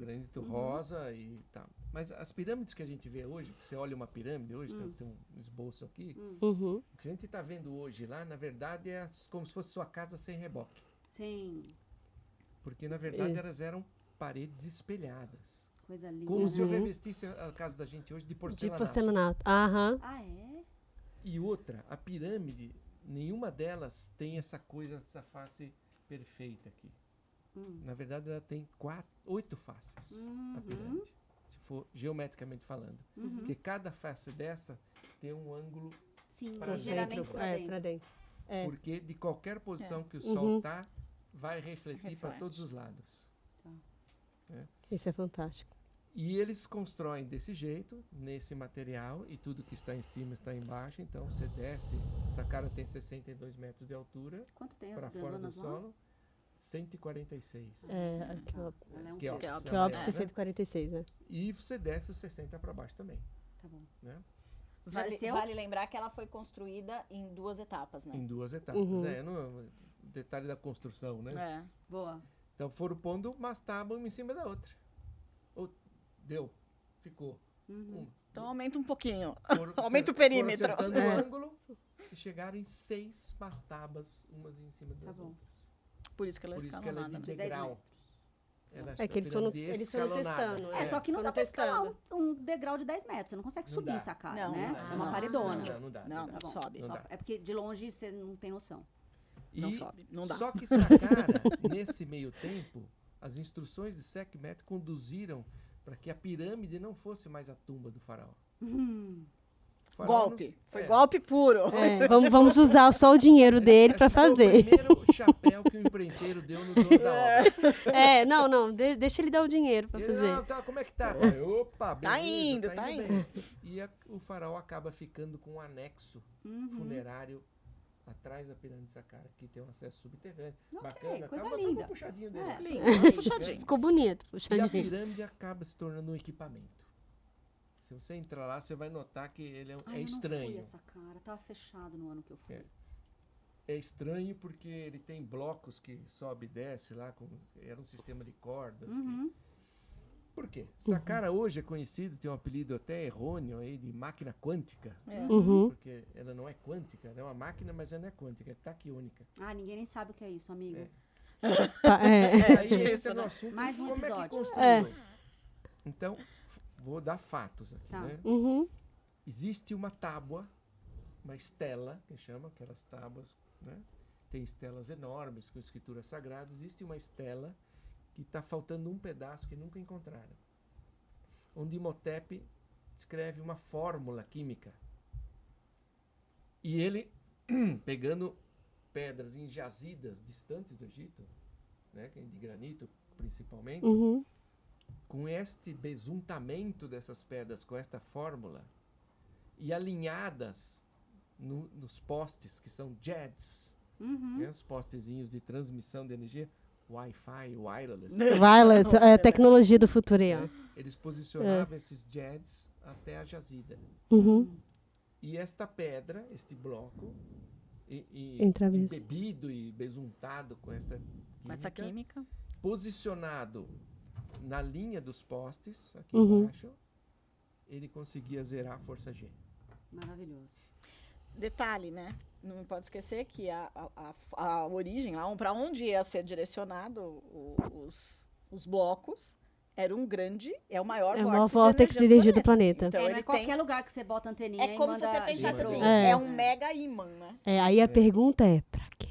rosa e tal. Mas as pirâmides que a gente vê hoje, você olha uma pirâmide hoje, tem um esboço aqui, Uhum. o que a gente está vendo hoje lá, na verdade, é como se fosse sua casa sem reboque. Sim, Porque, na verdade, É. elas eram paredes espelhadas. coisa linda. Como se eu Uhum. revestisse a casa da gente hoje de De porcelanato. porcelanato. Aham. Ah, é? E outra, a pirâmide, nenhuma delas tem essa coisa, essa face perfeita aqui. Na verdade, ela tem 8 faces, a pirâmide, se for geometricamente falando. Porque cada face dessa tem um ângulo, Sim, Pra ligeiramente pra dentro. pra dentro. É. porque de qualquer posição que o Uhum. Sol está, vai refletir para Reflete. todos os lados. Tá. Né? Isso é fantástico. E eles constroem desse jeito, nesse material, e tudo que está em cima está embaixo. Então você desce, Saqqara tem 62 metros de altura, Quanto tem para as fora do grandonas lá? solo, 146. É, aqui, ó. Ela é um Queops. terço. Queops É, tem né? 146, né? E você desce os 60 para baixo também, Tá bom. né? desceu? Vale lembrar que ela foi construída em 2 etapas, né? Em 2 etapas. Uhum. Detalhe da construção, né? É. Boa. Então foram pondo umas tábuas uma em cima da outra. Deu. Ficou. Uhum. Então aumenta um pouquinho. Foram Aumenta o foram perímetro. acertando É. o ângulo e chegaram em 6 mastabas, umas em cima das Tá bom. outras. Por isso que ela é Por isso que ela é escalonada, de né? 10 degrau. metros. Ela É que eles foram pirâmide testando. escalonada. É, só que não Foram dá pra escalar testando. um degrau de 10 metros. Você não consegue Não subir dá. essa cara, Não, né? não dá. É uma Não, paredona. Não dá. Não, Tá não bom. sobe. Não Só- dá. É porque de longe você não tem noção. Não E sobe, não dá. Só que Saqqara, nesse meio tempo, as instruções de Sekhmet conduziram para que a pirâmide não fosse mais a tumba do faraó. O faraó Golpe. não- Foi é. golpe puro. É, vamos usar só o dinheiro dele Acho para que foi fazer. o primeiro chapéu que o empreiteiro deu no dono da obra. É, não, deixa ele dar o dinheiro para Ele, fazer. "Não, tá, como é que tá? Opa, beleza, Tá indo, tá bem." E o faraó acaba ficando com um anexo Uhum. funerário atrás da pirâmide de Saqqara, que tem um acesso subterrâneo. Ok, Bacana, coisa tá, mas foi linda. um puxadinho dele. É. Lindo, puxadinho. Ficou bonito, E a puxadinho. pirâmide acaba se tornando um equipamento. Se você entrar lá, você vai notar que ele é Ai, eu não estranho. fui essa cara. Tava fechado no ano que eu fui. É. É estranho porque ele tem blocos que sobe e desce lá, era um sistema de cordas. Uhum. Por quê? Saqqara hoje é conhecido, tem um apelido até errôneo aí de máquina quântica. É. Uhum. Porque ela não é quântica, ela é uma máquina, mas ela não é quântica, é taquiônica. Ah, ninguém nem sabe o que é isso, amigo. É. Tá, é. Aí difícil, entra no né? assunto Mais um como é que episódio. construiu. Então, vou dar fatos aqui, Tá. né? Uhum. Existe uma tábua, uma estela, que chama aquelas tábuas, né? Tem estelas enormes com escrituras sagradas. Existe uma estela que está faltando um pedaço que nunca encontraram. Onde Imhotep escreve uma fórmula química. E ele, pegando pedras em jazidas distantes do Egito, né, que é de granito principalmente, Uhum. com este besuntamento dessas pedras, com esta fórmula, e alinhadas nos postes, que são JEDs, Uhum. né, os postezinhos de transmissão de energia, Wi-Fi, wireless. Wireless, é a tecnologia do futuro aí, ó. né, eles posicionavam esses JEDs até a jazida. Uhum. E esta pedra, este bloco, Entra mesmo. embebido e besuntado com Com essa química. posicionado na linha dos postes, aqui Uhum. embaixo, ele conseguia zerar a força G. Maravilhoso. Detalhe, né? Não pode esquecer que a origem, lá para onde ia ser direcionado os blocos, era um grande, é o maior É o maior vórtice vórtice de energia do planeta. Então, Não é ele qualquer tem, lugar que você bota a anteninha é e como se manda você pensasse giro. assim, É. é um mega imã, né? É, aí a pergunta é, pra quê?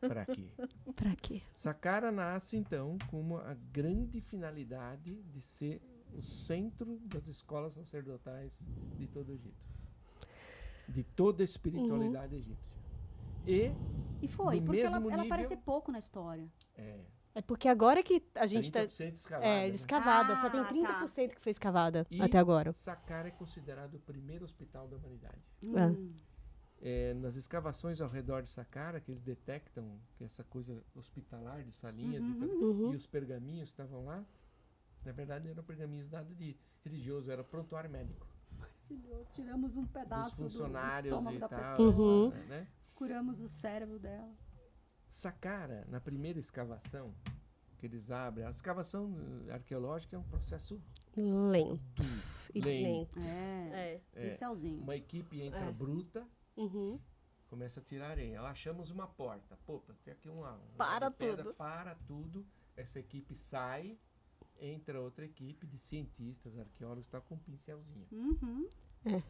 Para quê? Pra quê? Saqqara nasce, então, com a grande finalidade de ser o centro das escolas sacerdotais de todo o Egito. De toda a espiritualidade egípcia. E foi, No porque ela mesmo nível- aparece pouco na história. É porque agora que a gente tá 30% escalada. né? escavada, só tem Ah, 30% que foi escavada E até agora. Saqqara é considerado o primeiro hospital da humanidade. Nas escavações ao redor de Saqqara, que eles detectam que essa coisa hospitalar de salinhas e, tal, Uhum. e os pergaminhos que estavam lá, na verdade não eram pergaminhos nada de religioso, era prontuário médico. Maravilhoso. Tiramos um Dos pedaço do funcionários estômago e da tal. pessoa. Uhum. Né? Curamos o cérebro dela. Saqqara, na primeira escavação que eles abrem, a escavação arqueológica é um processo Lento. E lento. É, É. pincelzinho. Uma equipe entra É. bruta, Uhum. começa a tirar areia. Ó, achamos uma porta. Pô, tem aqui uma Para pedra, tudo. para tudo. Essa equipe sai, entra outra equipe de cientistas, arqueólogos, tá com um pincelzinho. Uhum.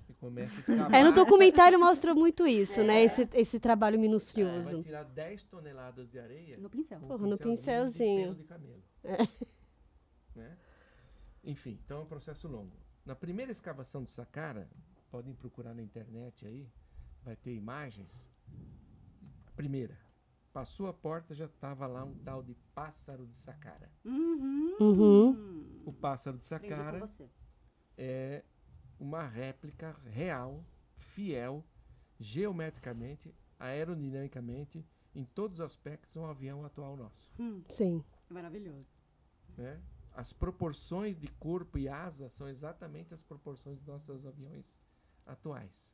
E começa a escavar. É, no documentário mostra muito isso, né? Esse trabalho Vai minucioso. tirar 10 toneladas de areia No pincel. com um Porra, no de pincelzinho. pelo de camelo. Né? Enfim, então é um processo longo. Na primeira escavação de Saqqara, podem procurar na internet aí, vai ter imagens. A primeira, Passou a porta, já estava lá um tal de pássaro de Saqqara. Uhum. O pássaro de Aprendi com Saqqara você. é uma réplica real, fiel, geometricamente, aerodinamicamente, em todos os aspectos, um avião atual nosso. Sim. Maravilhoso. Né? As proporções de corpo e asa são exatamente as proporções dos nossos aviões atuais.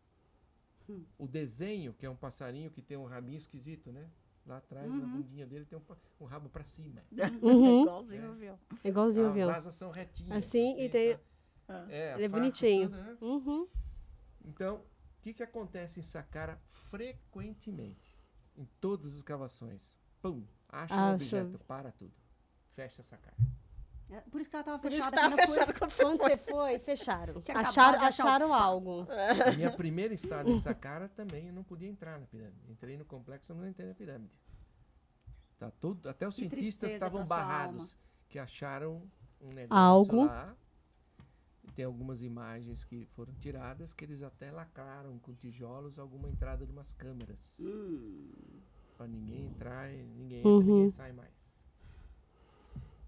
O desenho, que é um passarinho que tem um rabinho esquisito, né? Lá atrás, na bundinha dele, tem um rabo para cima. Uhum. Igualzinho o avião. É igualzinho o As avião. asas são retinhas. Assim, e tem... tá? Ele é a face bonitinho. toda, né? Uhum. Então, o que acontece em Saqqara frequentemente? Em todas as escavações. Pum! Acha um Acha. objeto, para tudo. Fecha Saqqara. É, por isso que ela tava Por fechada. isso que tava quando eu fui. fechado quando você Quando foi. você foi, fecharam. Tinha acabado de achar o Acharam passo. algo. A minha primeira estada em Saqqara também eu não podia entrar na pirâmide. Entrei no complexo, eu não entrei na pirâmide. Tá tudo, até os Que cientistas tristeza estavam pra sua barrados, que acharam um negócio Algo. lá. E tem algumas imagens que foram tiradas que eles até lacraram com tijolos alguma entrada de umas câmeras. Pra ninguém entrar, e ninguém entra, Uhum. ninguém sai mais.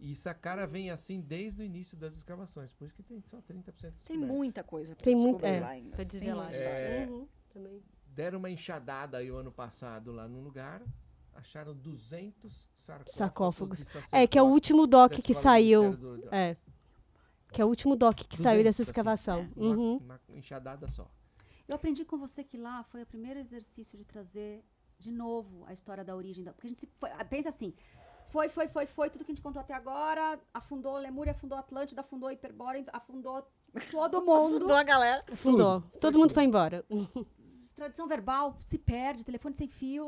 E Saqqara vem assim desde o início das escavações, por isso que tem só 30% Tem descoberto. muita coisa pra Tem muito, descobrir lá é, ainda. pra Tem desvelar. muita história. Uhum. Também. Deram uma enxadada aí o ano passado lá no lugar, acharam 200 Sarcófagos. de É, que é o sacerdotes último doc da que escola do saiu. Ministério do- É. Que é o último doc que saiu 200, dessa assim, escavação. Uma, Uhum. uma enxadada só. Eu aprendi com você que lá foi o primeiro exercício de trazer de novo a história da origem. Porque a gente pensa assim, foi, tudo que a gente contou até agora, afundou Lemúria, afundou Atlântida, afundou Hiperbórea, afundou todo mundo. Fundou a galera. Fundou. Todo mundo foi embora. Tradição verbal se perde, telefone sem fio.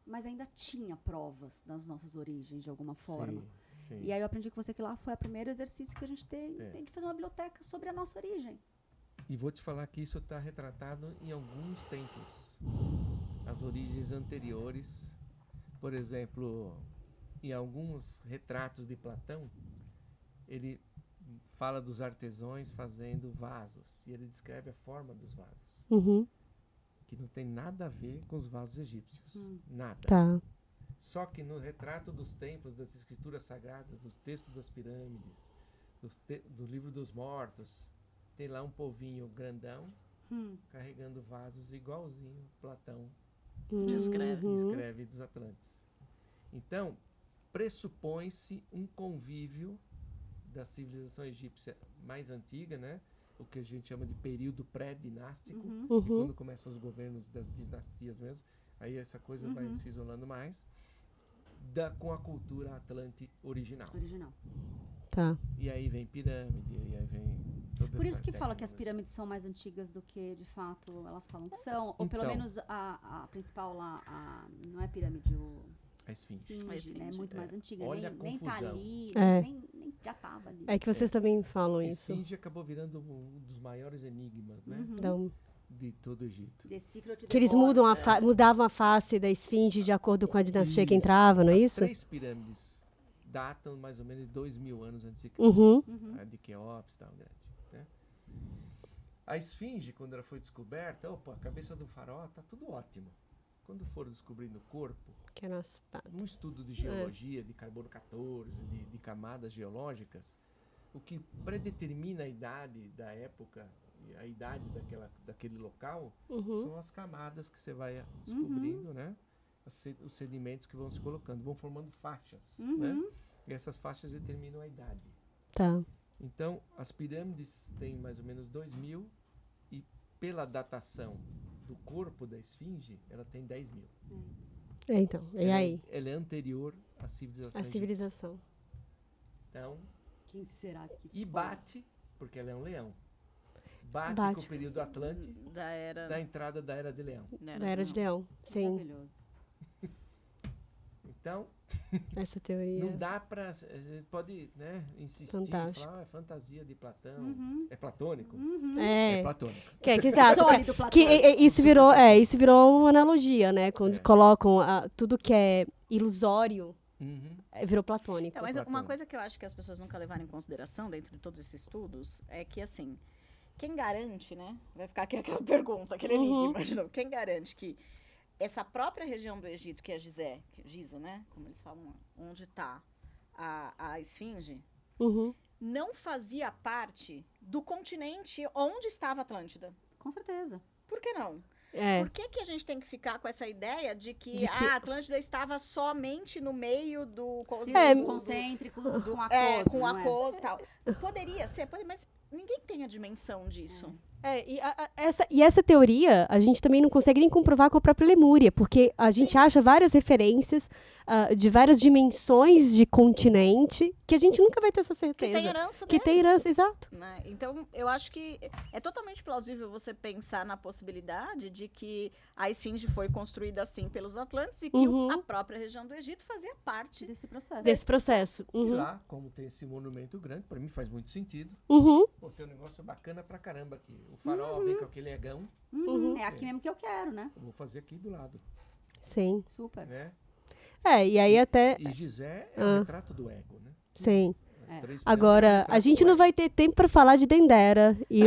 Mas ainda tinha provas das nossas origens, de alguma forma. Sim. E aí eu aprendi com você que lá foi o primeiro exercício que a gente tem de fazer uma biblioteca sobre a nossa origem. E vou te falar que isso está retratado em alguns templos. As origens anteriores, por exemplo, em alguns retratos de Platão, ele fala dos artesãos fazendo vasos. E ele descreve a forma dos vasos, Uhum. que não tem nada a ver com os vasos egípcios. Nada. Tá. Só que no retrato dos templos, das escrituras sagradas, dos textos das pirâmides, do livro dos mortos, tem lá um povinho grandão carregando vasos igualzinho Platão Descreve. Uhum. descreve dos Atlantes. Então, pressupõe-se um convívio da civilização egípcia mais antiga, né? O que a gente chama de período pré-dinástico, que Uhum. quando começam os governos das dinastias mesmo, aí essa coisa vai se isolando mais, com a cultura atlante original. Tá. E aí vem pirâmide, e aí vem toda Por essa isso que fala que as técnica. pirâmides são mais antigas do que, de fato, elas falam que são. Ou pelo Então. menos a principal lá, não é pirâmide, A esfinge. esfinge, A esfinge, né? É muito mais antiga. Olha nem a tá confusão. ali, É. nem já tava ali. É que vocês também falam A isso. esfinge acabou virando um dos maiores enigmas, né? Então, De todo o Egito. Decifra ou te que eles devora. mudam mudavam a face da esfinge de acordo com a dinastia que Isso. entrava, não é As isso? 3 pirâmides datam mais ou menos de 2.000 anos antes de Cristo. Uhum. A de Quéops e tal, grande. Né? A esfinge, quando ela foi descoberta, opa, a cabeça do faraó tá tudo ótimo. Quando foram descobrindo o corpo, Que é nosso... num estudo de geologia, de carbono 14, de camadas geológicas, o que predetermina a idade da época, e a idade daquele local, são as camadas que você vai descobrindo, né? Os sedimentos que vão se colocando, vão formando faixas, né? E essas faixas determinam a idade. Tá. Então, as pirâmides têm mais ou menos 2.000 e pela datação do corpo da esfinge, ela tem 10.000. É, então, e aí? Ela é anterior à civilização A egípcia. civilização. Então, Quem será que e foi? bate, porque ela é um leão, bate Bate. com o período Atlante Da era. da entrada da Era de Leão. Da Era de Leão. Sim, Maravilhoso. Então, essa teoria. não dá pra... A gente pode, né, insistir, Fantástico. falar, é fantasia de Platão, é platônico? É, É platônico. que exato. Sólido, Que platônico. isso virou uma analogia, né? Quando colocam tudo que é ilusório, Uhum. virou platônico. Então, mas uma Platônico. coisa que eu acho que as pessoas nunca levaram em consideração dentro de todos esses estudos é que, assim, quem garante, né? Vai ficar aqui aquela pergunta, aquele enigma de novo. Quem garante que essa própria região do Egito, que é Giza, né? Como eles falam, onde está a esfinge, não fazia parte do continente onde estava a Atlântida. Com certeza. Por que não? É. Por que a gente tem que ficar com essa ideia de que a Atlântida estava somente no meio do Círculos concêntricos com aquoso, com não é? aquoso e tal? Poderia ser, mas ninguém tem a dimensão disso. E essa teoria a gente também não consegue nem comprovar com a própria Lemúria, porque a gente acha várias referências de várias dimensões de continente que a gente nunca vai ter essa certeza. Que tem herança Que tem herança, exato. Né? Então, eu acho que é totalmente plausível você pensar na possibilidade de que a esfinge foi construída assim pelos Atlantes e que a própria região do Egito fazia parte Desse processo. Desse processo. E lá, como tem esse monumento grande, para mim faz muito sentido. Pô, tem um negócio bacana pra caramba aqui. O farol vem com aquele egão. É aqui mesmo que eu quero, né? Eu vou fazer aqui do lado, Sim. Super. né? E aí até... E Gizé é o retrato do ego, né? Sim. As três Agora, pedras, a gente não vai ter tempo para falar de Dendera e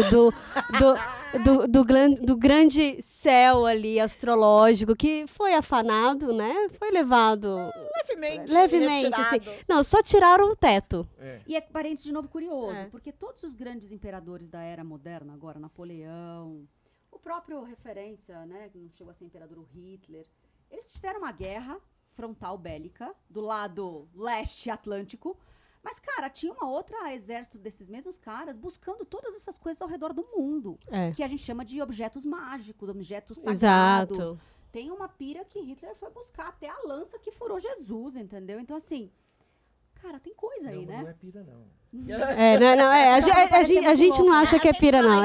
do grande céu ali astrológico que foi afanado, né? Foi levado levemente, retirado. assim. Não, só tiraram o teto. E é parênteses de novo curioso, porque todos os grandes imperadores da era moderna, agora Napoleão, o próprio referência, né, que não chegou a ser imperador, o Hitler, eles tiveram uma guerra frontal bélica do lado leste atlântico, mas, cara, tinha uma outra exército desses mesmos caras buscando todas essas coisas ao redor do mundo, que a gente chama de objetos mágicos, objetos sagrados. Exato. Tem uma pira que Hitler foi buscar até a lança que furou Jesus, entendeu? Então, assim, cara, tem coisa aí, né? Não é pira, não. A gente não acha que é pira, não.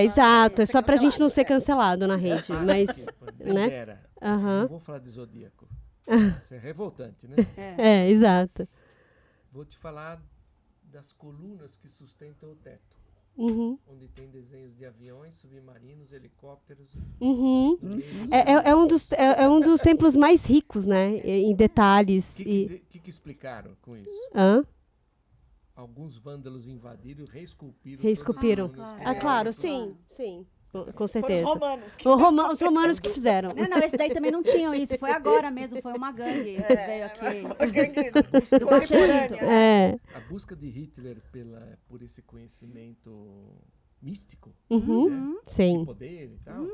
Exato. É só pra gente não ser cancelado na rede. Mas, né? Dendera. Não vou falar de zodíaco. Isso é revoltante, né? Exato. Vou te falar das colunas que sustentam o teto. Onde tem desenhos de aviões, submarinos, helicópteros. É um dos templos mais ricos, né? Em detalhes. O que explicaram com isso? Alguns vândalos invadiram e reesculpiram. Claro, sim. Com certeza. Foram Os romanos que fizeram. Não, esse daí também não tinham isso. Foi agora mesmo, foi uma gangue que veio aqui. do Baixo Egito. A busca de Hitler por esse conhecimento místico, Sim. de poder e tal,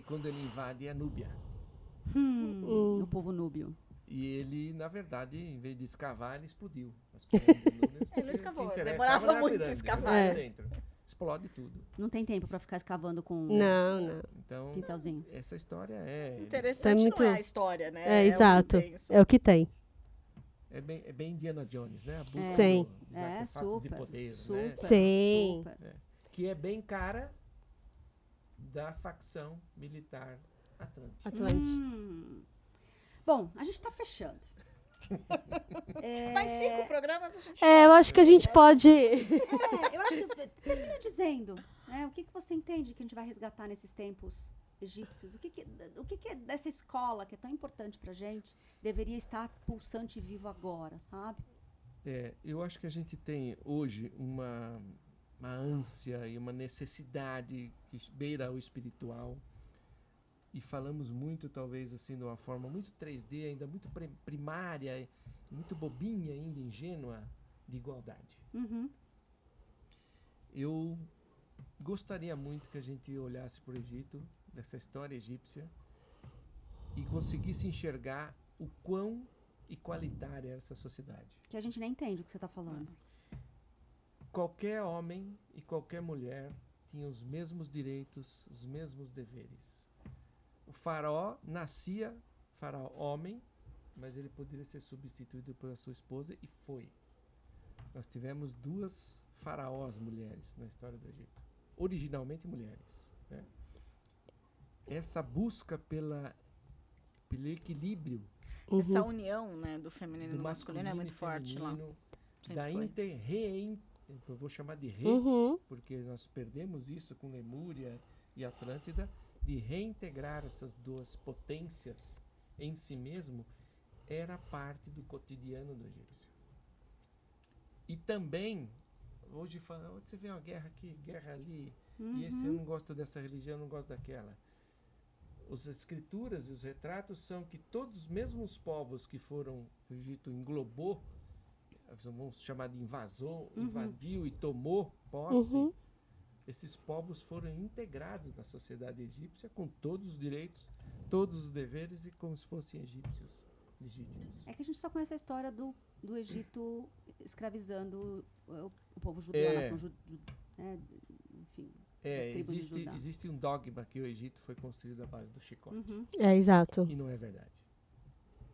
quando ele invade a Núbia. O povo núbio. E ele, na verdade, em vez de escavar, ele explodiu. Ele não escavou, demorava muito a escavar. Dentro. Explode tudo. Não tem tempo pra ficar escavando com Não. Então, pincelzinho. essa história é... Interessante não é a história, né? Exato. É o que tem. É bem Indiana Jones, né? A busca Sim. dos artefatos de poder, né? Sim. Que é bem cara da facção militar Atlântica. Bom, a gente tá fechando. Mais 5 programas a gente eu acho que a gente pode... Eu acho que termina dizendo, né, o que você entende que a gente vai resgatar nesses tempos egípcios? O que é dessa escola que é tão importante pra gente deveria estar pulsante e vivo agora, sabe? Eu acho que a gente tem hoje uma ânsia e uma necessidade que beira o espiritual. E falamos muito, talvez, assim, de uma forma muito 3D, ainda muito primária, muito bobinha ainda, ingênua, de igualdade. Eu gostaria muito que a gente olhasse para o Egito, dessa história egípcia, e conseguisse enxergar o quão igualitária era essa sociedade. Que a gente nem entende o que você está falando. Qualquer homem e qualquer mulher tinham os mesmos direitos, os mesmos deveres. O faraó nascia homem, mas ele poderia ser substituído pela sua esposa e foi. Nós tivemos 2 faraós mulheres na história do Egito. Originalmente mulheres. Né? Essa busca pelo equilíbrio. Essa união, né, do feminino e do masculino é muito forte lá. Eu vou chamar de porque nós perdemos isso com Lemúria e Atlântida, de reintegrar essas 2 potências em si mesmo, era parte do cotidiano do egípcio. E também, hoje você vê uma guerra aqui, guerra ali, e esse eu não gosto dessa religião, eu não gosto daquela. as escrituras e os retratos são que todos os mesmos povos que foram, o Egito englobou, vamos chamar de invadiu e tomou posse, Uhum. esses povos foram integrados na sociedade egípcia com todos os direitos, todos os deveres e como se fossem egípcios legítimos. É que a gente só conhece a história do Egito escravizando o povo judeu, a nação enfim, as tribos de Judá. Existe um dogma que o Egito foi construído à base do chicote. Uhum. Exato. E não é verdade.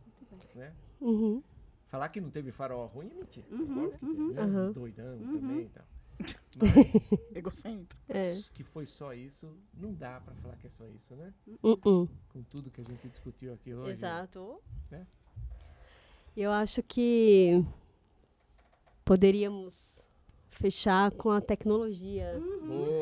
Muito bem. Né? Uhum. Falar que não teve faraó ruim é mentira. Uhum, Concorda que teve, né? Uhum. Doidão Uhum. também e tal. Mas Egocêntrico. É. que foi só isso, não dá pra falar que é só isso, né? Com tudo que a gente discutiu aqui hoje. Exato. Né? Eu acho que poderíamos fechar com a tecnologia.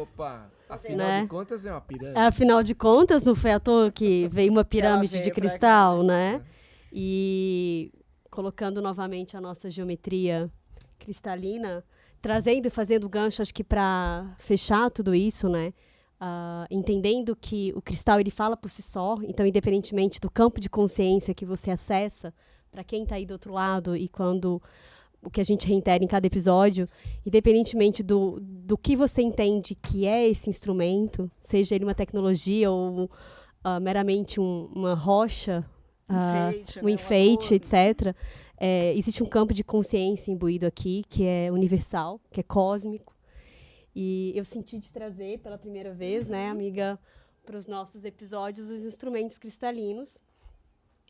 Opa! Afinal Né? de contas é uma pirâmide. Afinal de contas, não foi à toa que veio uma pirâmide de veio pra cá, cristal, né? né? E colocando novamente a nossa geometria cristalina, trazendo e fazendo gancho, acho que para fechar tudo isso, né? Entendendo que o cristal ele fala por si só, então independentemente do campo de consciência que você acessa, para quem está aí do outro lado e quando o que a gente reitera em cada episódio, independentemente do que você entende que é esse instrumento, seja ele uma tecnologia ou meramente uma rocha, Enfeite, um né? enfeite, adorno. etc. Existe um campo de consciência imbuído aqui, que é universal, que é cósmico. E eu senti de trazer pela primeira vez, né, amiga, para os nossos episódios, os instrumentos cristalinos.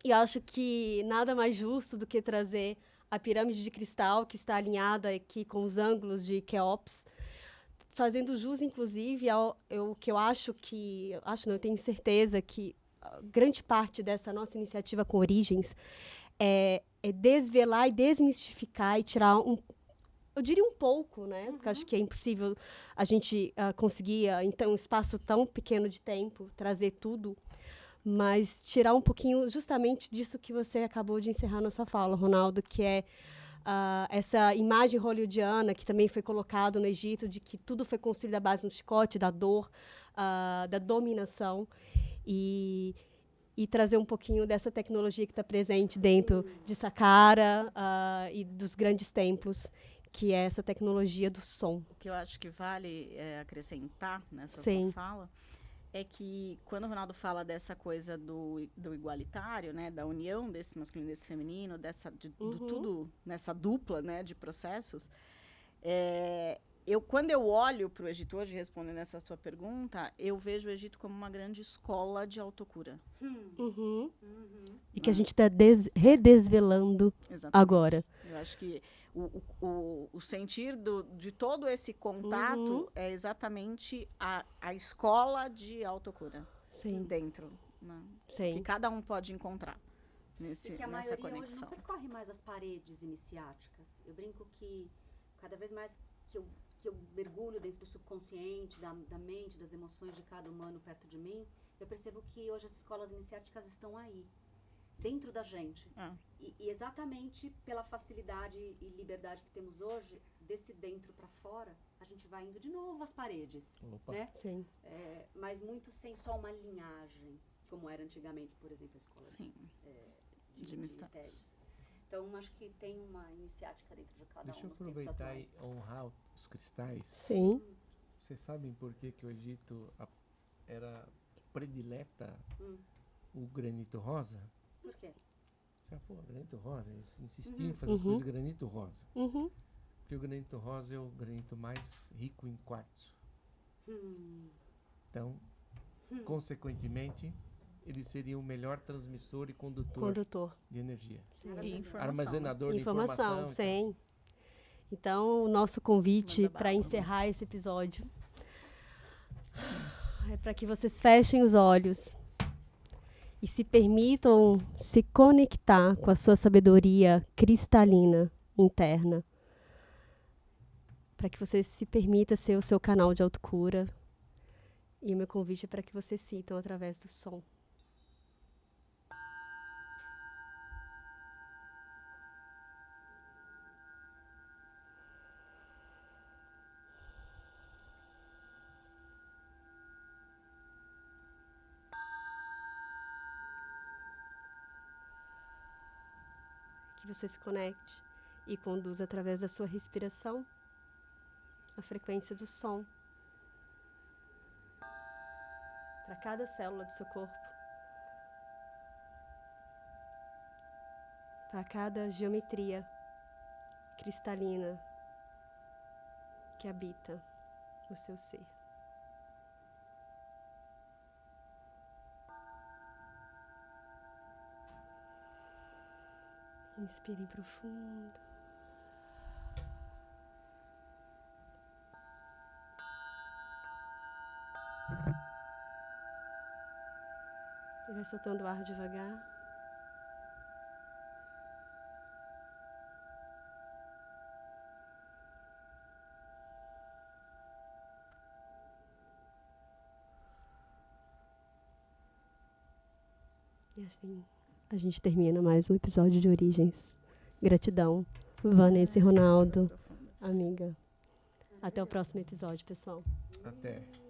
E eu acho que nada mais justo do que trazer a pirâmide de cristal, que está alinhada aqui com os ângulos de Quéops, fazendo jus, inclusive, ao que eu acho não, eu tenho certeza que grande parte dessa nossa iniciativa com Origens é desvelar e desmistificar e tirar eu diria um pouco, né? Porque acho que é impossível a gente conseguir, então, um espaço tão pequeno de tempo, trazer tudo, mas tirar um pouquinho justamente disso que você acabou de encerrar nossa fala, Ronaldo, que é essa imagem hollywoodiana que também foi colocado no Egito, de que tudo foi construído à base do chicote, da dor, da dominação, e trazer um pouquinho dessa tecnologia que está presente dentro de Saqqara e dos grandes templos, que é essa tecnologia do som. O que eu acho que vale acrescentar nessa Sim. sua fala é que quando o Ronaldo fala dessa coisa do igualitário, né, da união desse masculino e desse feminino, do tudo nessa dupla, né, de processos, quando eu olho para o Egito hoje, respondendo essa sua pergunta, eu vejo o Egito como uma grande escola de autocura. E que a gente está redesvelando Exatamente. agora. Eu acho que o sentir de todo esse contato é exatamente a escola de autocura. Sim. Dentro. Né? Sim. Que cada um pode encontrar Porque a nessa maioria hoje conexão. não percorre mais as paredes iniciáticas. Eu brinco que cada vez mais que eu mergulho dentro do subconsciente, da mente, das emoções de cada humano perto de mim, eu percebo que hoje as escolas iniciáticas estão aí, dentro da gente. E exatamente pela facilidade e liberdade que temos hoje, desse dentro para fora, a gente vai indo de novo às paredes. Opa. Né? Sim. Mas muito sem só uma linhagem, como era antigamente, por exemplo, a escola Sim. de mistérios. Então, acho que tem uma iniciática dentro de cada Deixa um eu dos tempos aproveitar e atuais. honrar os cristais. Sim. Vocês sabem por que o Egito era predileta o granito rosa? Por quê? Você fala, pô, granito rosa, eles insistiam em fazer as coisas granito rosa. Porque o granito rosa é o granito mais rico em quartzo. Então, consequentemente, ele seria o melhor transmissor e condutor de energia. E informação. Armazenador de Informação, informação. sim. Então, o nosso convite Manda para bala. encerrar esse episódio é para que vocês fechem os olhos e se permitam se conectar com a sua sabedoria cristalina interna. Para que você se permita ser o seu canal de autocura. E o meu convite é para que vocês sintam através do som. que você se conecte e conduza através da sua respiração a frequência do som para cada célula do seu corpo, para cada geometria cristalina que habita o seu ser. Inspire profundo. E vai soltando o ar devagar. E assim a gente termina mais um episódio de Origens. Gratidão, Vanessa e Ronaldo, amiga. Até o próximo episódio, pessoal. Até.